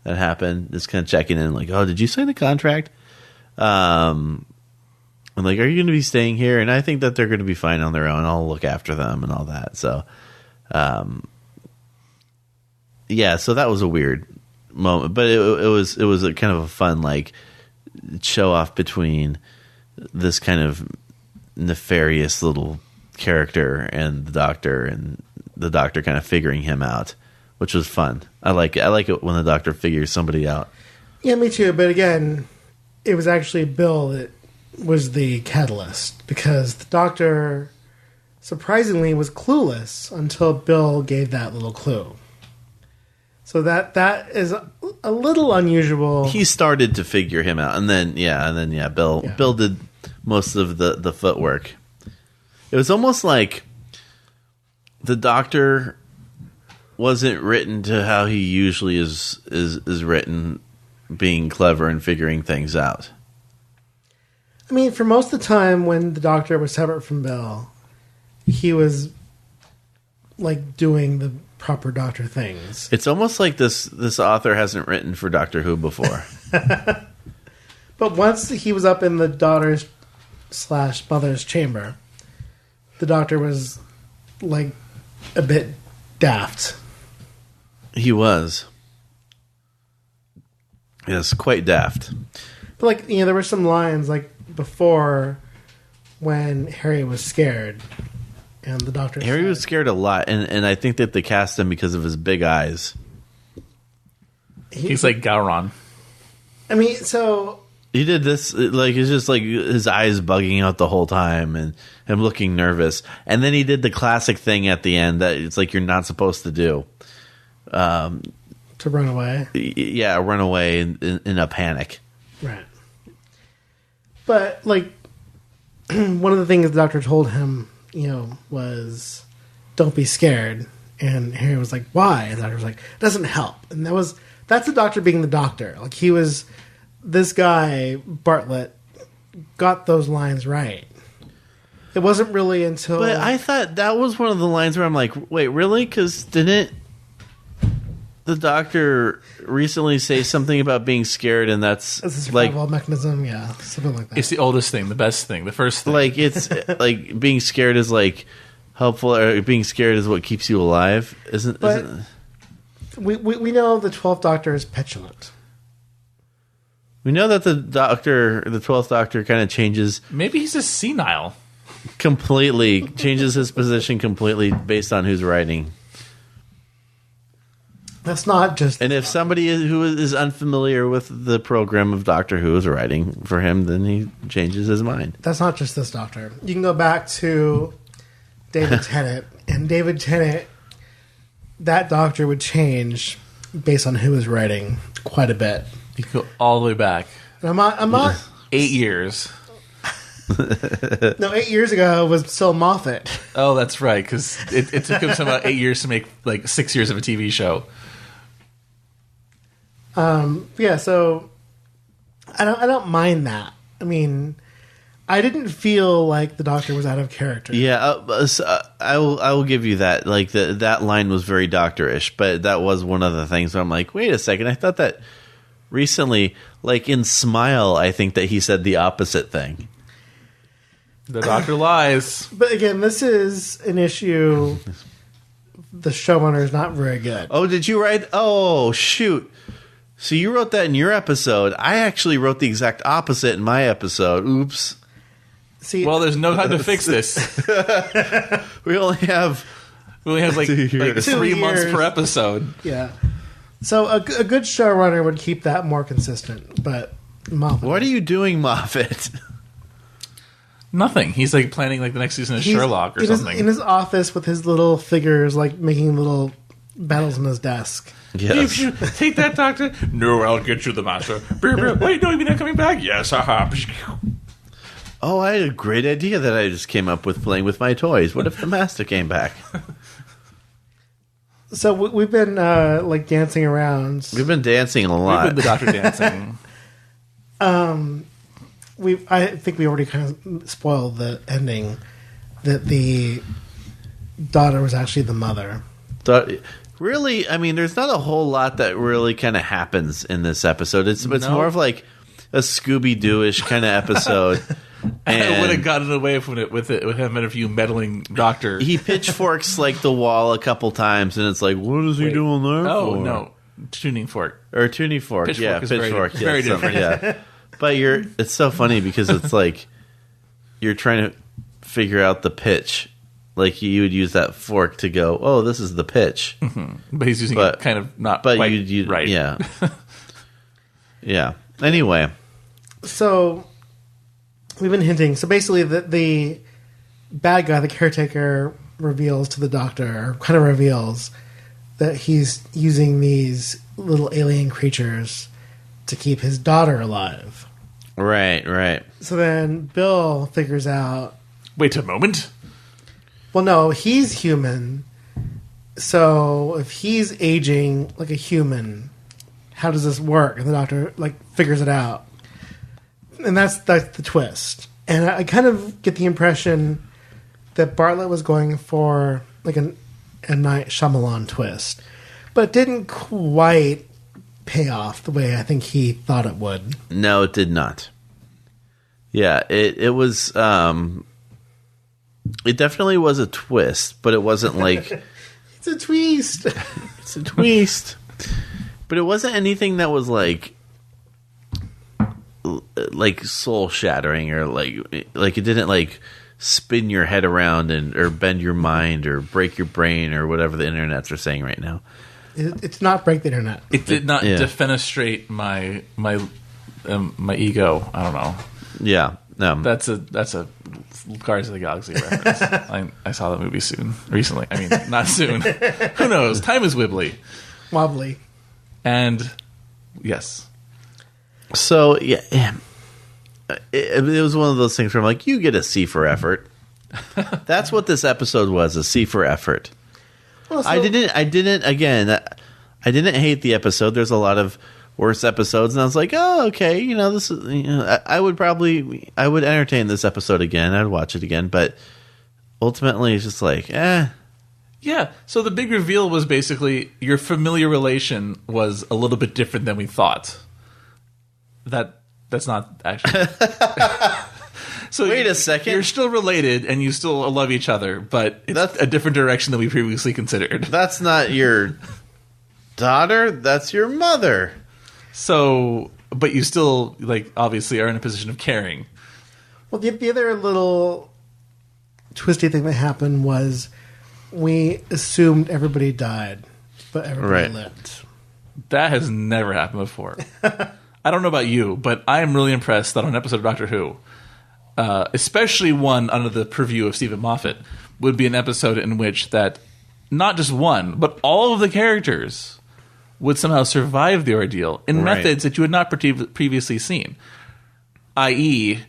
That happened. Just kind of checking in, like, oh, did you sign the contract? I'm like, are you going to be staying here? And I think that they're going to be fine on their own. I'll look after them and all that. So, yeah, so that was a weird moment, but it was a kind of a fun, like, show off between this kind of nefarious little character and the doctor kind of figuring him out, which was fun. I like it when the doctor figures somebody out. Yeah, me too. But again, it was actually Bill that was the catalyst, because the doctor surprisingly was clueless until Bill gave that little clue. So that is a little unusual. He started to figure him out, and then Bill did most of the footwork. It was almost like the doctor wasn't written to how he usually is written, being clever and figuring things out. I mean, for most of the time when the doctor was separate from Bill, he was like doing the proper doctor things. It's almost like this author hasn't written for Doctor Who before. But once he was up in the daughter's / mother's chamber, the doctor was like a bit daft. He was. Yes, quite daft. But like, there were some lines like before when Harry was scared and the doctor Harry was scared a lot, and I think that they cast him because of his big eyes. He's like Gowron. I mean, so he did this, like, it's just like his eyes bugging out the whole time and him looking nervous. And then he did the classic thing at the end that it's like you're not supposed to do. To run away. Yeah, run away in a panic. Right. But, like, one of the things the doctor told him, was don't be scared. And Harry was like, why? And the doctor was like, it doesn't help. And that's the doctor being the doctor. Like, this guy, Bartlett, got those lines right. It wasn't really until... But I thought that was one of the lines where I'm like, wait, really? Because didn't the doctor recently say something about being scared, and that's It's a survival mechanism, yeah, something like that. It's the oldest thing, the best thing, the first thing. like it's like being scared is like helpful, or being scared is what keeps you alive, isn't? We know the 12th Doctor is petulant. We know that the 12th Doctor, kind of changes Maybe he's just senile. completely, changes his position completely based on who's writing. That's not just... And if somebody who is unfamiliar with the program of Doctor Who is writing for him, then he changes his mind. That's not just this Doctor. You can go back to David Tennant, and David Tennant, that Doctor would change based on who was writing quite a bit. You go all the way back. And I'm not 8 years. No, 8 years ago was still Moffat. Oh, that's right, because it took him about 8 years to make like 6 years of a TV show. Yeah, so I don't mind that. I mean, I didn't feel like the Doctor was out of character. Yeah, I will give you that. Like that line was very Doctor-ish, but that was one of the things where I'm like, wait a second, I thought that recently, like in Smile, I think that he said the opposite thing. The Doctor lies. But again, this is an issue. The showrunner is not very good. Oh, did you write? Oh, shoot. So you wrote that in your episode. I actually wrote the exact opposite in my episode. Oops. See, Well, there's no time to fix this. We only have like 2 3 years. months per episode. yeah. So a good showrunner would keep that more consistent. But Moffat, What are you doing, Moffat? Nothing. He's like planning like the next season of he's Sherlock or in something. in his office with his little figures, like making little battles on his desk. Yes. Take that, Doctor. No, I'll get you, the Master. Wait, no, you're not coming back. Yes, aha. Oh, I had a great idea that I just came up with playing with my toys. What if the master came back? So we've been like dancing around. We've been dancing a We've lot. been the doctor dancing. I think we already kind of spoiled the ending that the daughter was actually the mother. Really, I mean, there's not a whole lot that really kind of happens in this episode. It's more of like a Scooby-Doo-ish kind of episode. I would have gotten away from it with him and a few meddling doctor. He pitchforks like the wall a couple times, and it's like, what is he doing there? Oh for? no, tuning fork. Or tuning fork. Pitchfork Yeah, is pitchfork. very different. Yeah. But it's so funny because it's like you're trying to figure out the pitch. Like you would use that fork to go, oh, this is the pitch. Mm-hmm. But he's using it kind of not but quite you right. Yeah. Yeah. Anyway. So we've been hinting. So basically, the bad guy, the caretaker, reveals to the doctor, kind of reveals that he's using these little alien creatures to keep his daughter alive. Right. So then Bill figures out, Wait a moment. well, no, he's human. So if he's aging like a human, how does this work? And the doctor figures it out. And that's the twist. And I kind of get the impression that Bartlett was going for like a Night Shyamalan twist, but it didn't quite pay off the way I think he thought it would. No, it did not. Yeah, it was. It definitely was a twist, but it wasn't like It's a twist. it's a twist. But it wasn't anything that was like soul shattering or like it didn't like spin your head around or bend your mind or break your brain or whatever the internets are saying right now. It's not break the internet. It did not Yeah. defenestrate my ego. I don't know. Yeah, no, That's a Guardians of the Galaxy reference. I saw that movie recently. I mean, not soon. Who knows? Time is wibbly. Wobbly. And yes, So yeah, it was one of those things where I'm like, you get a C for effort. That's what this episode was, a C for effort. Well, so- I didn't hate the episode. There's a lot of worse episodes, and I was like, oh, okay, this is, I would entertain this episode again. I'd watch it again, but ultimately it's just like, yeah. So the big reveal was basically your familiar relation was a little bit different than we thought. That's not actually. So Wait a second. You're still related and you still love each other, but it's a different direction than we previously considered. that's not your daughter, that's your mother. So, but you still obviously are in a position of caring. Well, the other little twisty thing that happened was we assumed everybody died, but everybody lived. That has never happened before. I don't know about you, but I am really impressed that on an episode of Doctor Who, especially one under the purview of Stephen Moffat, would be an episode in which that not just one, but all of the characters would somehow survive the ordeal in methods that you had not previously seen. I.e.,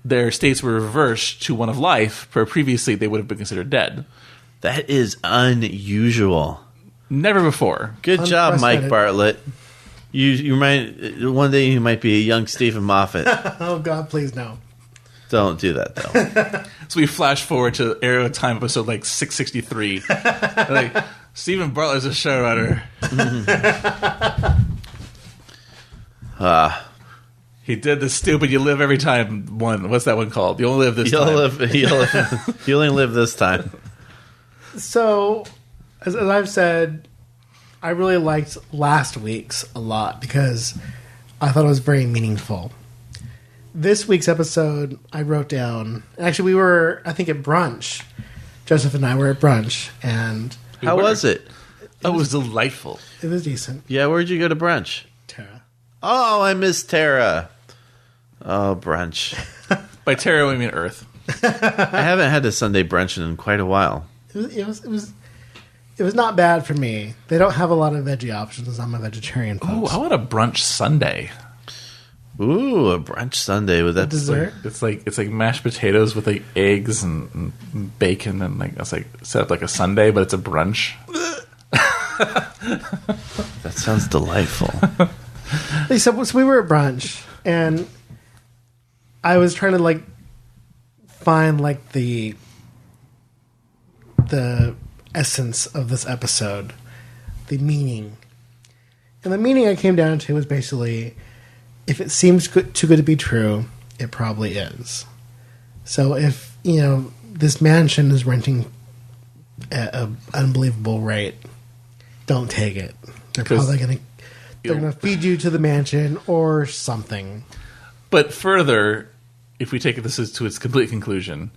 their states were reversed to one of life, where previously they would have been considered dead. That is unusual. Never before. Good job, Mike Unprecedented. Bartlett. You might one day you might be a young Stephen Moffat. Oh, God, please, no. Don't do that though. So we flash forward to Arrow Time episode 663. Stephen Bartlett's a showrunner. He did the stupid "you live every time" one. What's that one called? You only live this time. You only live this time. So, as I've said, I really liked last week's a lot because I thought it was very meaningful. This week's episode, I wrote down. Actually, we were, I think, at brunch. Joseph and I were at brunch, and How was it? Oh, it was delightful. it was decent. Yeah, where'd you go to brunch? Tara. Oh, I miss Tara. Oh, brunch. By Terra, we mean Earth. I haven't had a Sunday brunch in quite a while. It was not bad for me. They don't have a lot of veggie options. I'm a vegetarian, Oh, folks. I want a brunch Sunday. Ooh, a brunch sundae with that Dessert. It's like mashed potatoes with like eggs and bacon and like it's like set up like a sundae, but it's a brunch. That sounds delightful. So we were at brunch, and I was trying to like find like the essence of this episode, the meaning. And the meaning I came down to was basically, if it seems too good to be true, it probably is. So if, this mansion is renting at an unbelievable rate, don't take it. They're probably going to feed you to the mansion or something. But further, if we take this to its complete conclusion,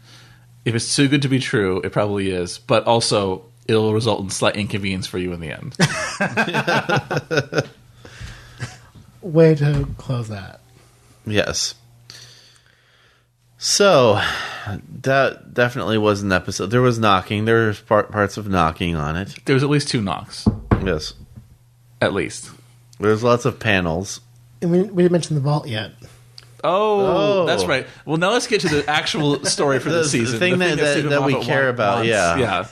if it's too good to be true, it probably is. But also, it'll result in slight inconvenience for you in the end. Way to close that. Yes. So, that definitely was an episode. There was knocking. There was parts of knocking on it. There was at least 2 knocks. Yes. At least. There's lots of panels. And we didn't mention the vault yet. Oh, that's right. Well, now let's get to the actual story for the season. The thing that we care about, yeah.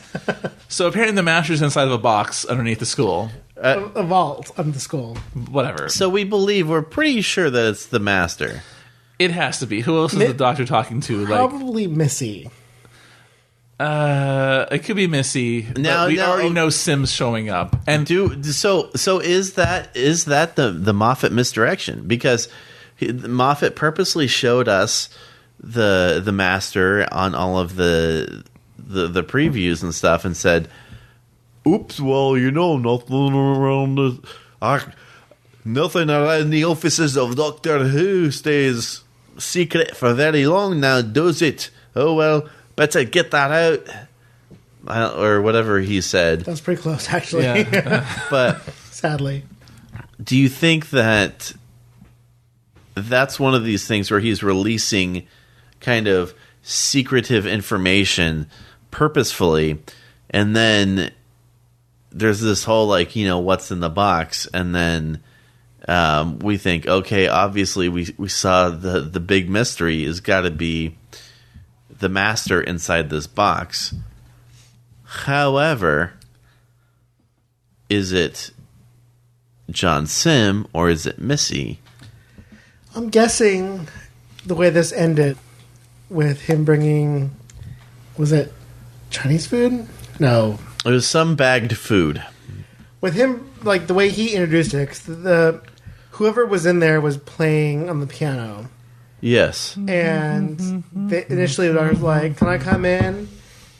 So apparently the master's inside of a box underneath the school. A vault of the school. Whatever. So we're pretty sure that it's the master. It has to be. Who else is the doctor talking to? Probably Missy. It could be Missy. Now we already know Sim's showing up. And So is that the Moffat misdirection? Because Moffat purposely showed us the master on all of the previews and stuff, and said, "Oops, well, nothing around nothing around the offices of Doctor Who stays secret for very long now, does it? Oh well, better get that out." Or whatever he said. That's pretty close, actually. Yeah. But Sadly. do you think that that's one of these things where he's releasing kind of secretive information purposefully, and then there's this whole what's in the box, and then we think, okay, obviously we saw the big mystery has got to be the master inside this box. However, is it John Sim or is it Missy? I'm guessing the way this ended with him bringing, was it Chinese food? No. It was some bagged food. With him, like the way he introduced it, 'cause whoever was in there was playing on the piano. Yes. And they initially was like, "Can I come in?"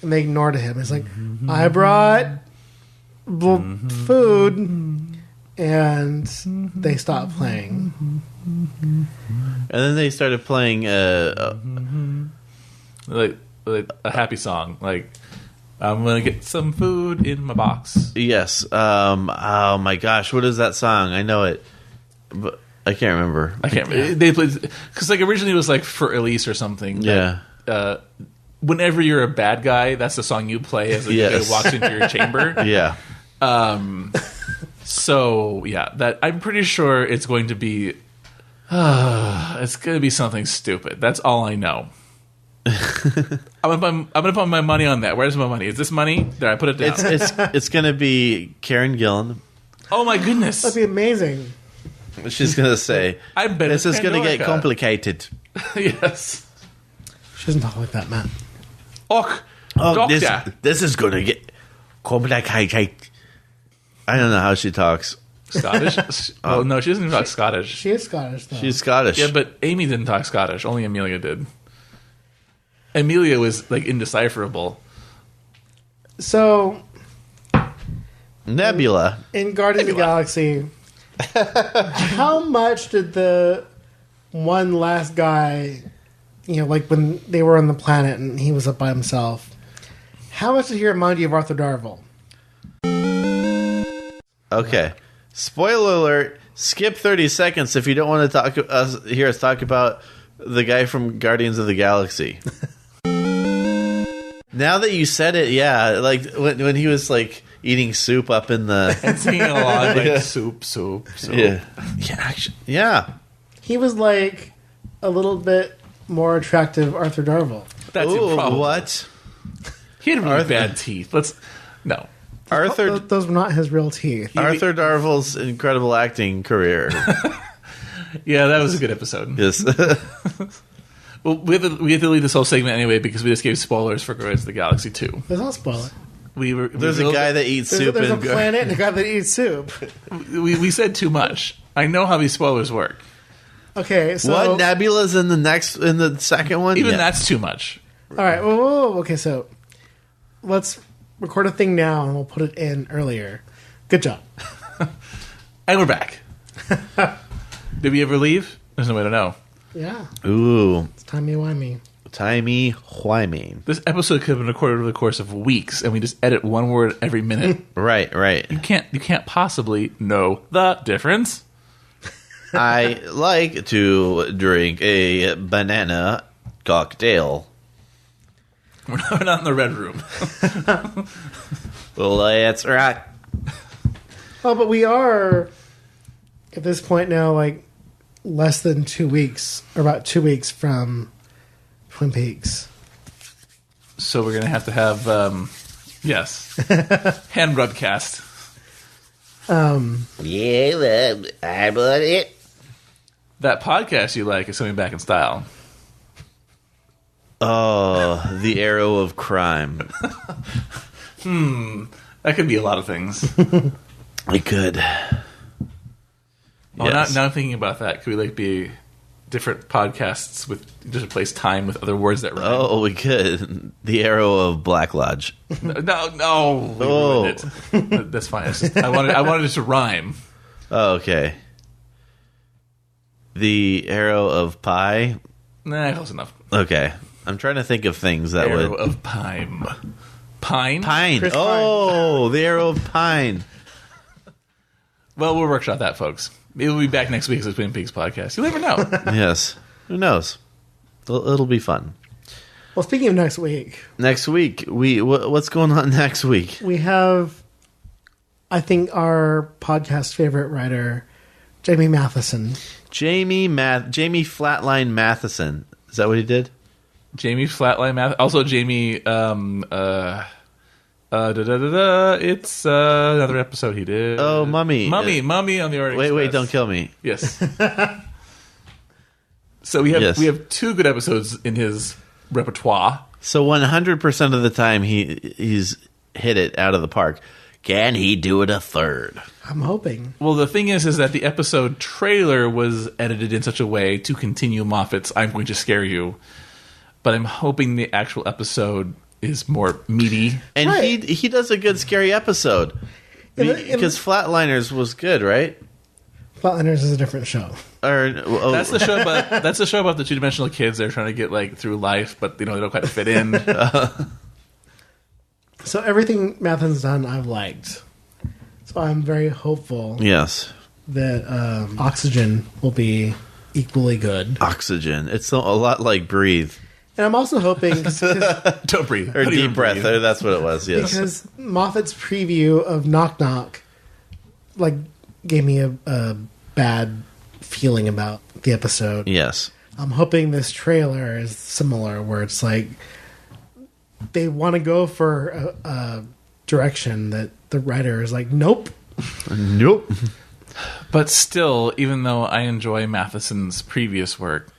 And they ignored him. It's like, "I brought food." And they stopped playing. And then they started playing like a happy song. Like, I'm going to get some food in my box. yes. Oh my gosh, what is that song? I know it, but I can't remember. I can't remember. They played, because like originally it was like For Elise or something. Yeah. Whenever you're a bad guy, that's the song you play as a guy walks into your chamber. Yeah. So yeah, that I'm pretty sure it's going to be. It's going to be something stupid. That's all I know. I'm gonna put my money on that. Where's my money? Is this money? There, I put it down. It's going to be Karen Gillan. Oh my goodness, That'd be amazing. She's going to say, I bet "This is going to get complicated." Yes. She doesn't talk like that, Matt. Oh, Doctor. This is going to get complicated. I don't know how she talks. Scottish? Oh no, she doesn't even talk Scottish. She is Scottish, though. She's Scottish. Yeah, but Amy didn't talk Scottish. Only Amelia did. Amelia was like indecipherable. So, Nebula. in Guardians of the Galaxy, how much did the one last guy, like when they were on the planet and he was up by himself, how much did he remind you of Arthur Darvill? Okay. Spoiler alert. Skip 30 seconds if you don't want to hear us talk about the guy from Guardians of the Galaxy. Now that you said it, yeah, like when he was like eating soup up in the And singing along like soup. yeah, actually, yeah. He was like a little bit more attractive Arthur Darvill. That's Ooh, improbable. what? He had really Arthur- bad teeth. No. Arthur Those were not his real teeth. Arthur Darvill's incredible acting career. Yeah, that was a good episode. Yes. Well, we have to leave this whole segment anyway because we just gave spoilers for Guardians of the Galaxy 2. There's not spoiler. There's a guy that eats soup There's a and planet and a guy that eats soup. We said too much. I know how these spoilers work. Okay, so what Nebula's in the second one? Even Yeah. that's too much. all right. Whoa. Okay, so let's record a thing now and we'll put it in earlier. Good job. And we're back. Did we ever leave? There's no way to know. Yeah, Ooh, it's timey-wimey. timey-wimey. This episode could have been recorded over the course of weeks, and we just edit one word every minute. Right. You can't possibly know the difference. I like to drink a banana cocktail. We're not in the red room. Well, that's right. Oh, but we are at this point now, like less than 2 weeks, or about 2 weeks from Twin Peaks. So we're gonna have yes, hand rub cast. Yeah, I bought it. That podcast you like is coming back in style. Oh, the arrow of crime. That could be a lot of things. It could. Oh, Yes. now I'm thinking about that. Could we be different podcasts with just replace time with other words that rhyme? Oh, we could. The arrow of Black Lodge. No, we Oh. ruined it. That's fine. It's just, I wanted it to rhyme. Oh, okay. The arrow of pie. Nah, close enough. Okay. I'm trying to think of things that Arrow would. of pine. Pine? Pine. Chris Oh, the arrow of pine. Well, we'll workshop that, folks. We'll be back next week as the Twin Peaks podcast. You'll never know. Yes. Who knows? It'll be fun. Well, speaking of next week, Next week, what's going on next week? we have, I think, our podcast favorite writer, Jamie Matheson. Jamie Flatline Matheson. Is that what he did? Jamie Flatline Math. Also, Jamie. It's another episode he did. Oh, Mummy. Mummy on the Orient Wait, Express. don't kill me. Yes. So we have 2 good episodes in his repertoire. So 100% of the time he's hit it out of the park. Can he do it a third? I'm hoping. Well, the thing is that the episode trailer was edited in such a way to continue Moffat's "I'm going to scare you," but I'm hoping the actual episode is more meaty. And Right. he does a good scary episode. Because Flatliners was good, right? Flatliners is a different show. That's the show about the 2-dimensional kids. They're trying to get through life, but they don't quite fit in. So everything Matheson's done, I've liked. So I'm very hopeful Yes. that Oxygen will be equally good. Oxygen. It's a lot like Breathe. And I'm also hoping, Don't breathe. Or Don't even Deep Breath. breathe. That's what it was, yes. because Moffat's preview of Knock Knock gave me a bad feeling about the episode. Yes. I'm hoping this trailer is similar, where it's like they want to go for a direction that the writer is like, nope. Nope. But still, even though I enjoy Matheson's previous work,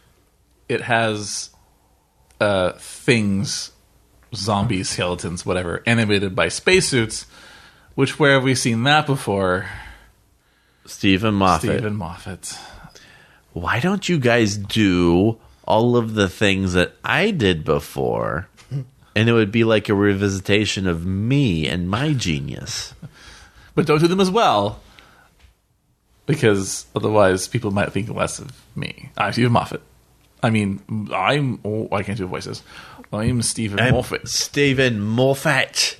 it has things, zombies, skeletons, whatever, animated by spacesuits, which where have we seen that before? Stephen Moffat. Stephen Moffat. Why don't you guys do all of the things that I did before? And it would be like a revisitation of me and my genius. But don't do them as well, because otherwise people might think less of me. I'm Stephen Moffat. I mean, I can't do voices. I'm Stephen Moffat. Stephen Moffat.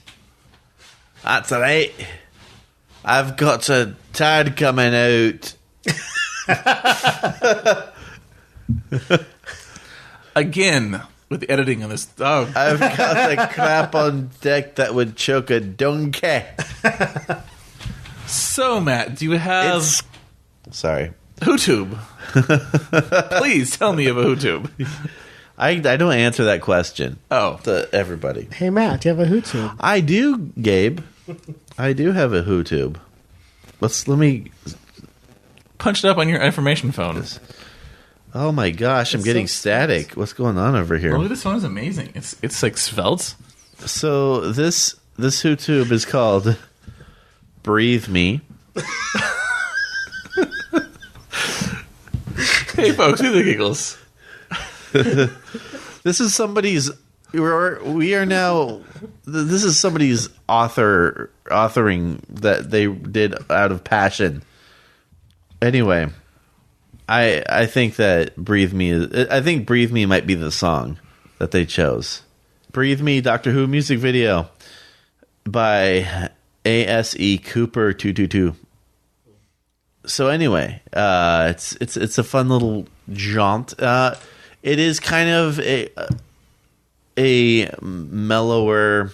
That's right. I've got a tad coming out. Again, with the editing on this. Oh, I've got the crap on deck that would choke a donkey. so Matt, do you have... Sorry. WhoTube. Please tell me of a WhoTube. I don't answer that question. Oh. To everybody. Hey, Matt, do you have a WhoTube? I do, Gabe. I do have a WhoTube. Let me... Punch it up on your information phone. Oh my gosh, I'm It's getting so static. What's going on over here? Oh, look, this phone is amazing. It's like svelte. So this WhoTube is called Breathe Me. Hey, folks, do the giggles. This is somebody's... We are now... This is somebody's authoring that they did out of passion. Anyway, I think that Breathe Me might be the song that they chose. Breathe Me, Doctor Who music video by ASE Cooper 222. So anyway, it's a fun little jaunt. It is kind of a mellower,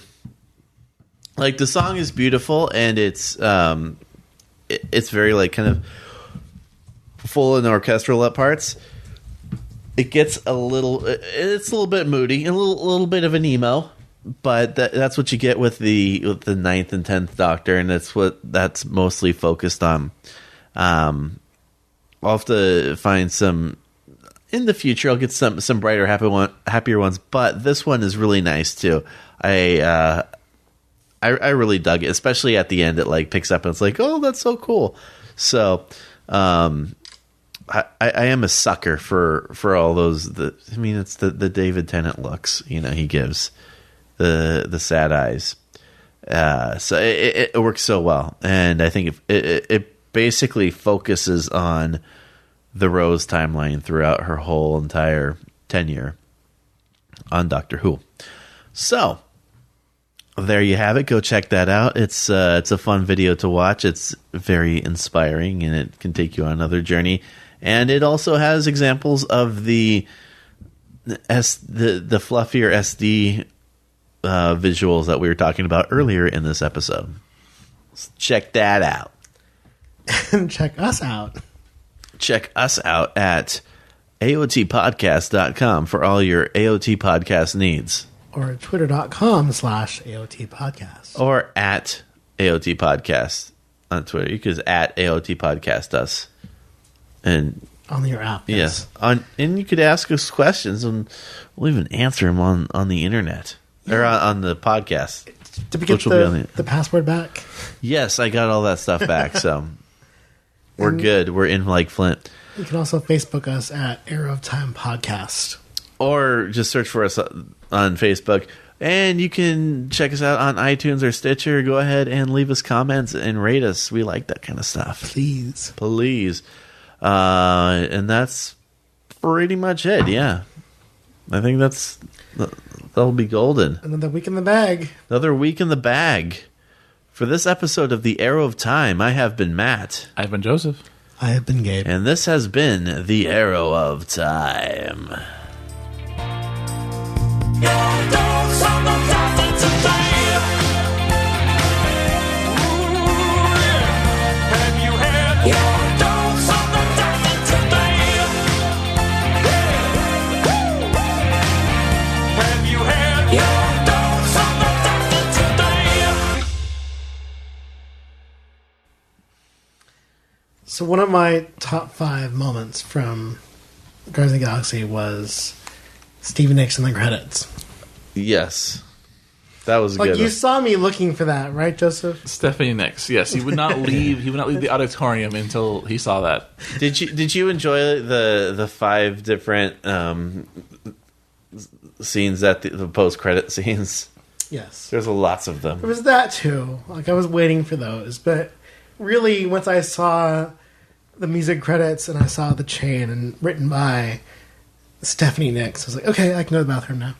like the song is beautiful and it's very like kind of full and orchestral at parts. It gets it's a little bit moody, a little bit of an emo, but that's what you get with the ninth and 10th Doctor, and that's mostly focused on. I'll have to find some in the future. I'll get some brighter, happier ones, but this one is really nice too. I really dug it, especially at the end. It like picks up and it's like, oh, that's so cool. So, I am a sucker for all those. It's the David Tennant looks. He gives the sad eyes. So it works so well, and I think it basically focuses on the Rose timeline throughout her whole entire tenure on Doctor Who. So there you have it. Go check that out. It's a fun video to watch. It's very inspiring, and it can take you on another journey. And it also has examples of the fluffier SD visuals that we were talking about earlier in this episode. Let's check that out. And check us out. Check us out at aotpodcast.com for all your AOT podcast needs. Or twitter.com/AOT podcast. Or at AOT podcast on Twitter. You could at AOT podcast us. And on your app, yes. And you could ask us questions, and we'll even answer them on the internet or on the podcast. Did we get the password back? Yes, I got all that stuff back. So we're good. We're in like Flint. You can also Facebook us at Arrow of Time Podcast, or just search for us on Facebook. And you can check us out on iTunes or Stitcher. Go ahead and leave us comments and rate us. We like that kind of stuff. Please. And that's pretty much it. Yeah, I think that'll be golden. Another week in the bag. Another week in the bag. For this episode of The Arrow of Time, I have been Matt. I've been Joseph. I have been Gabe. And this has been The Arrow of Time. Your dogs on the platform today. Ooh, yeah. Have you had your dogs on the platform today? Yeah. Woo. Have you had your dogs on the platform today? So one of my top 5 moments from Guardians of the Galaxy was Stevie Nicks in the credits. Yes. That was Like good. you saw me looking for that, right, Joseph? Stephanie Nicks. Yes, he would not leave. He would not leave the auditorium until he saw that. Did you enjoy the 5 different scenes at the post-credit scenes? Yes. There's lots of them. It was that too. Like I was waiting for those, but really once I saw the music credits and I saw the chain and written by Stephanie Nicks, I was like, okay, I can go to the bathroom now.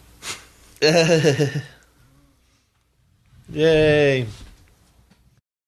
Yay.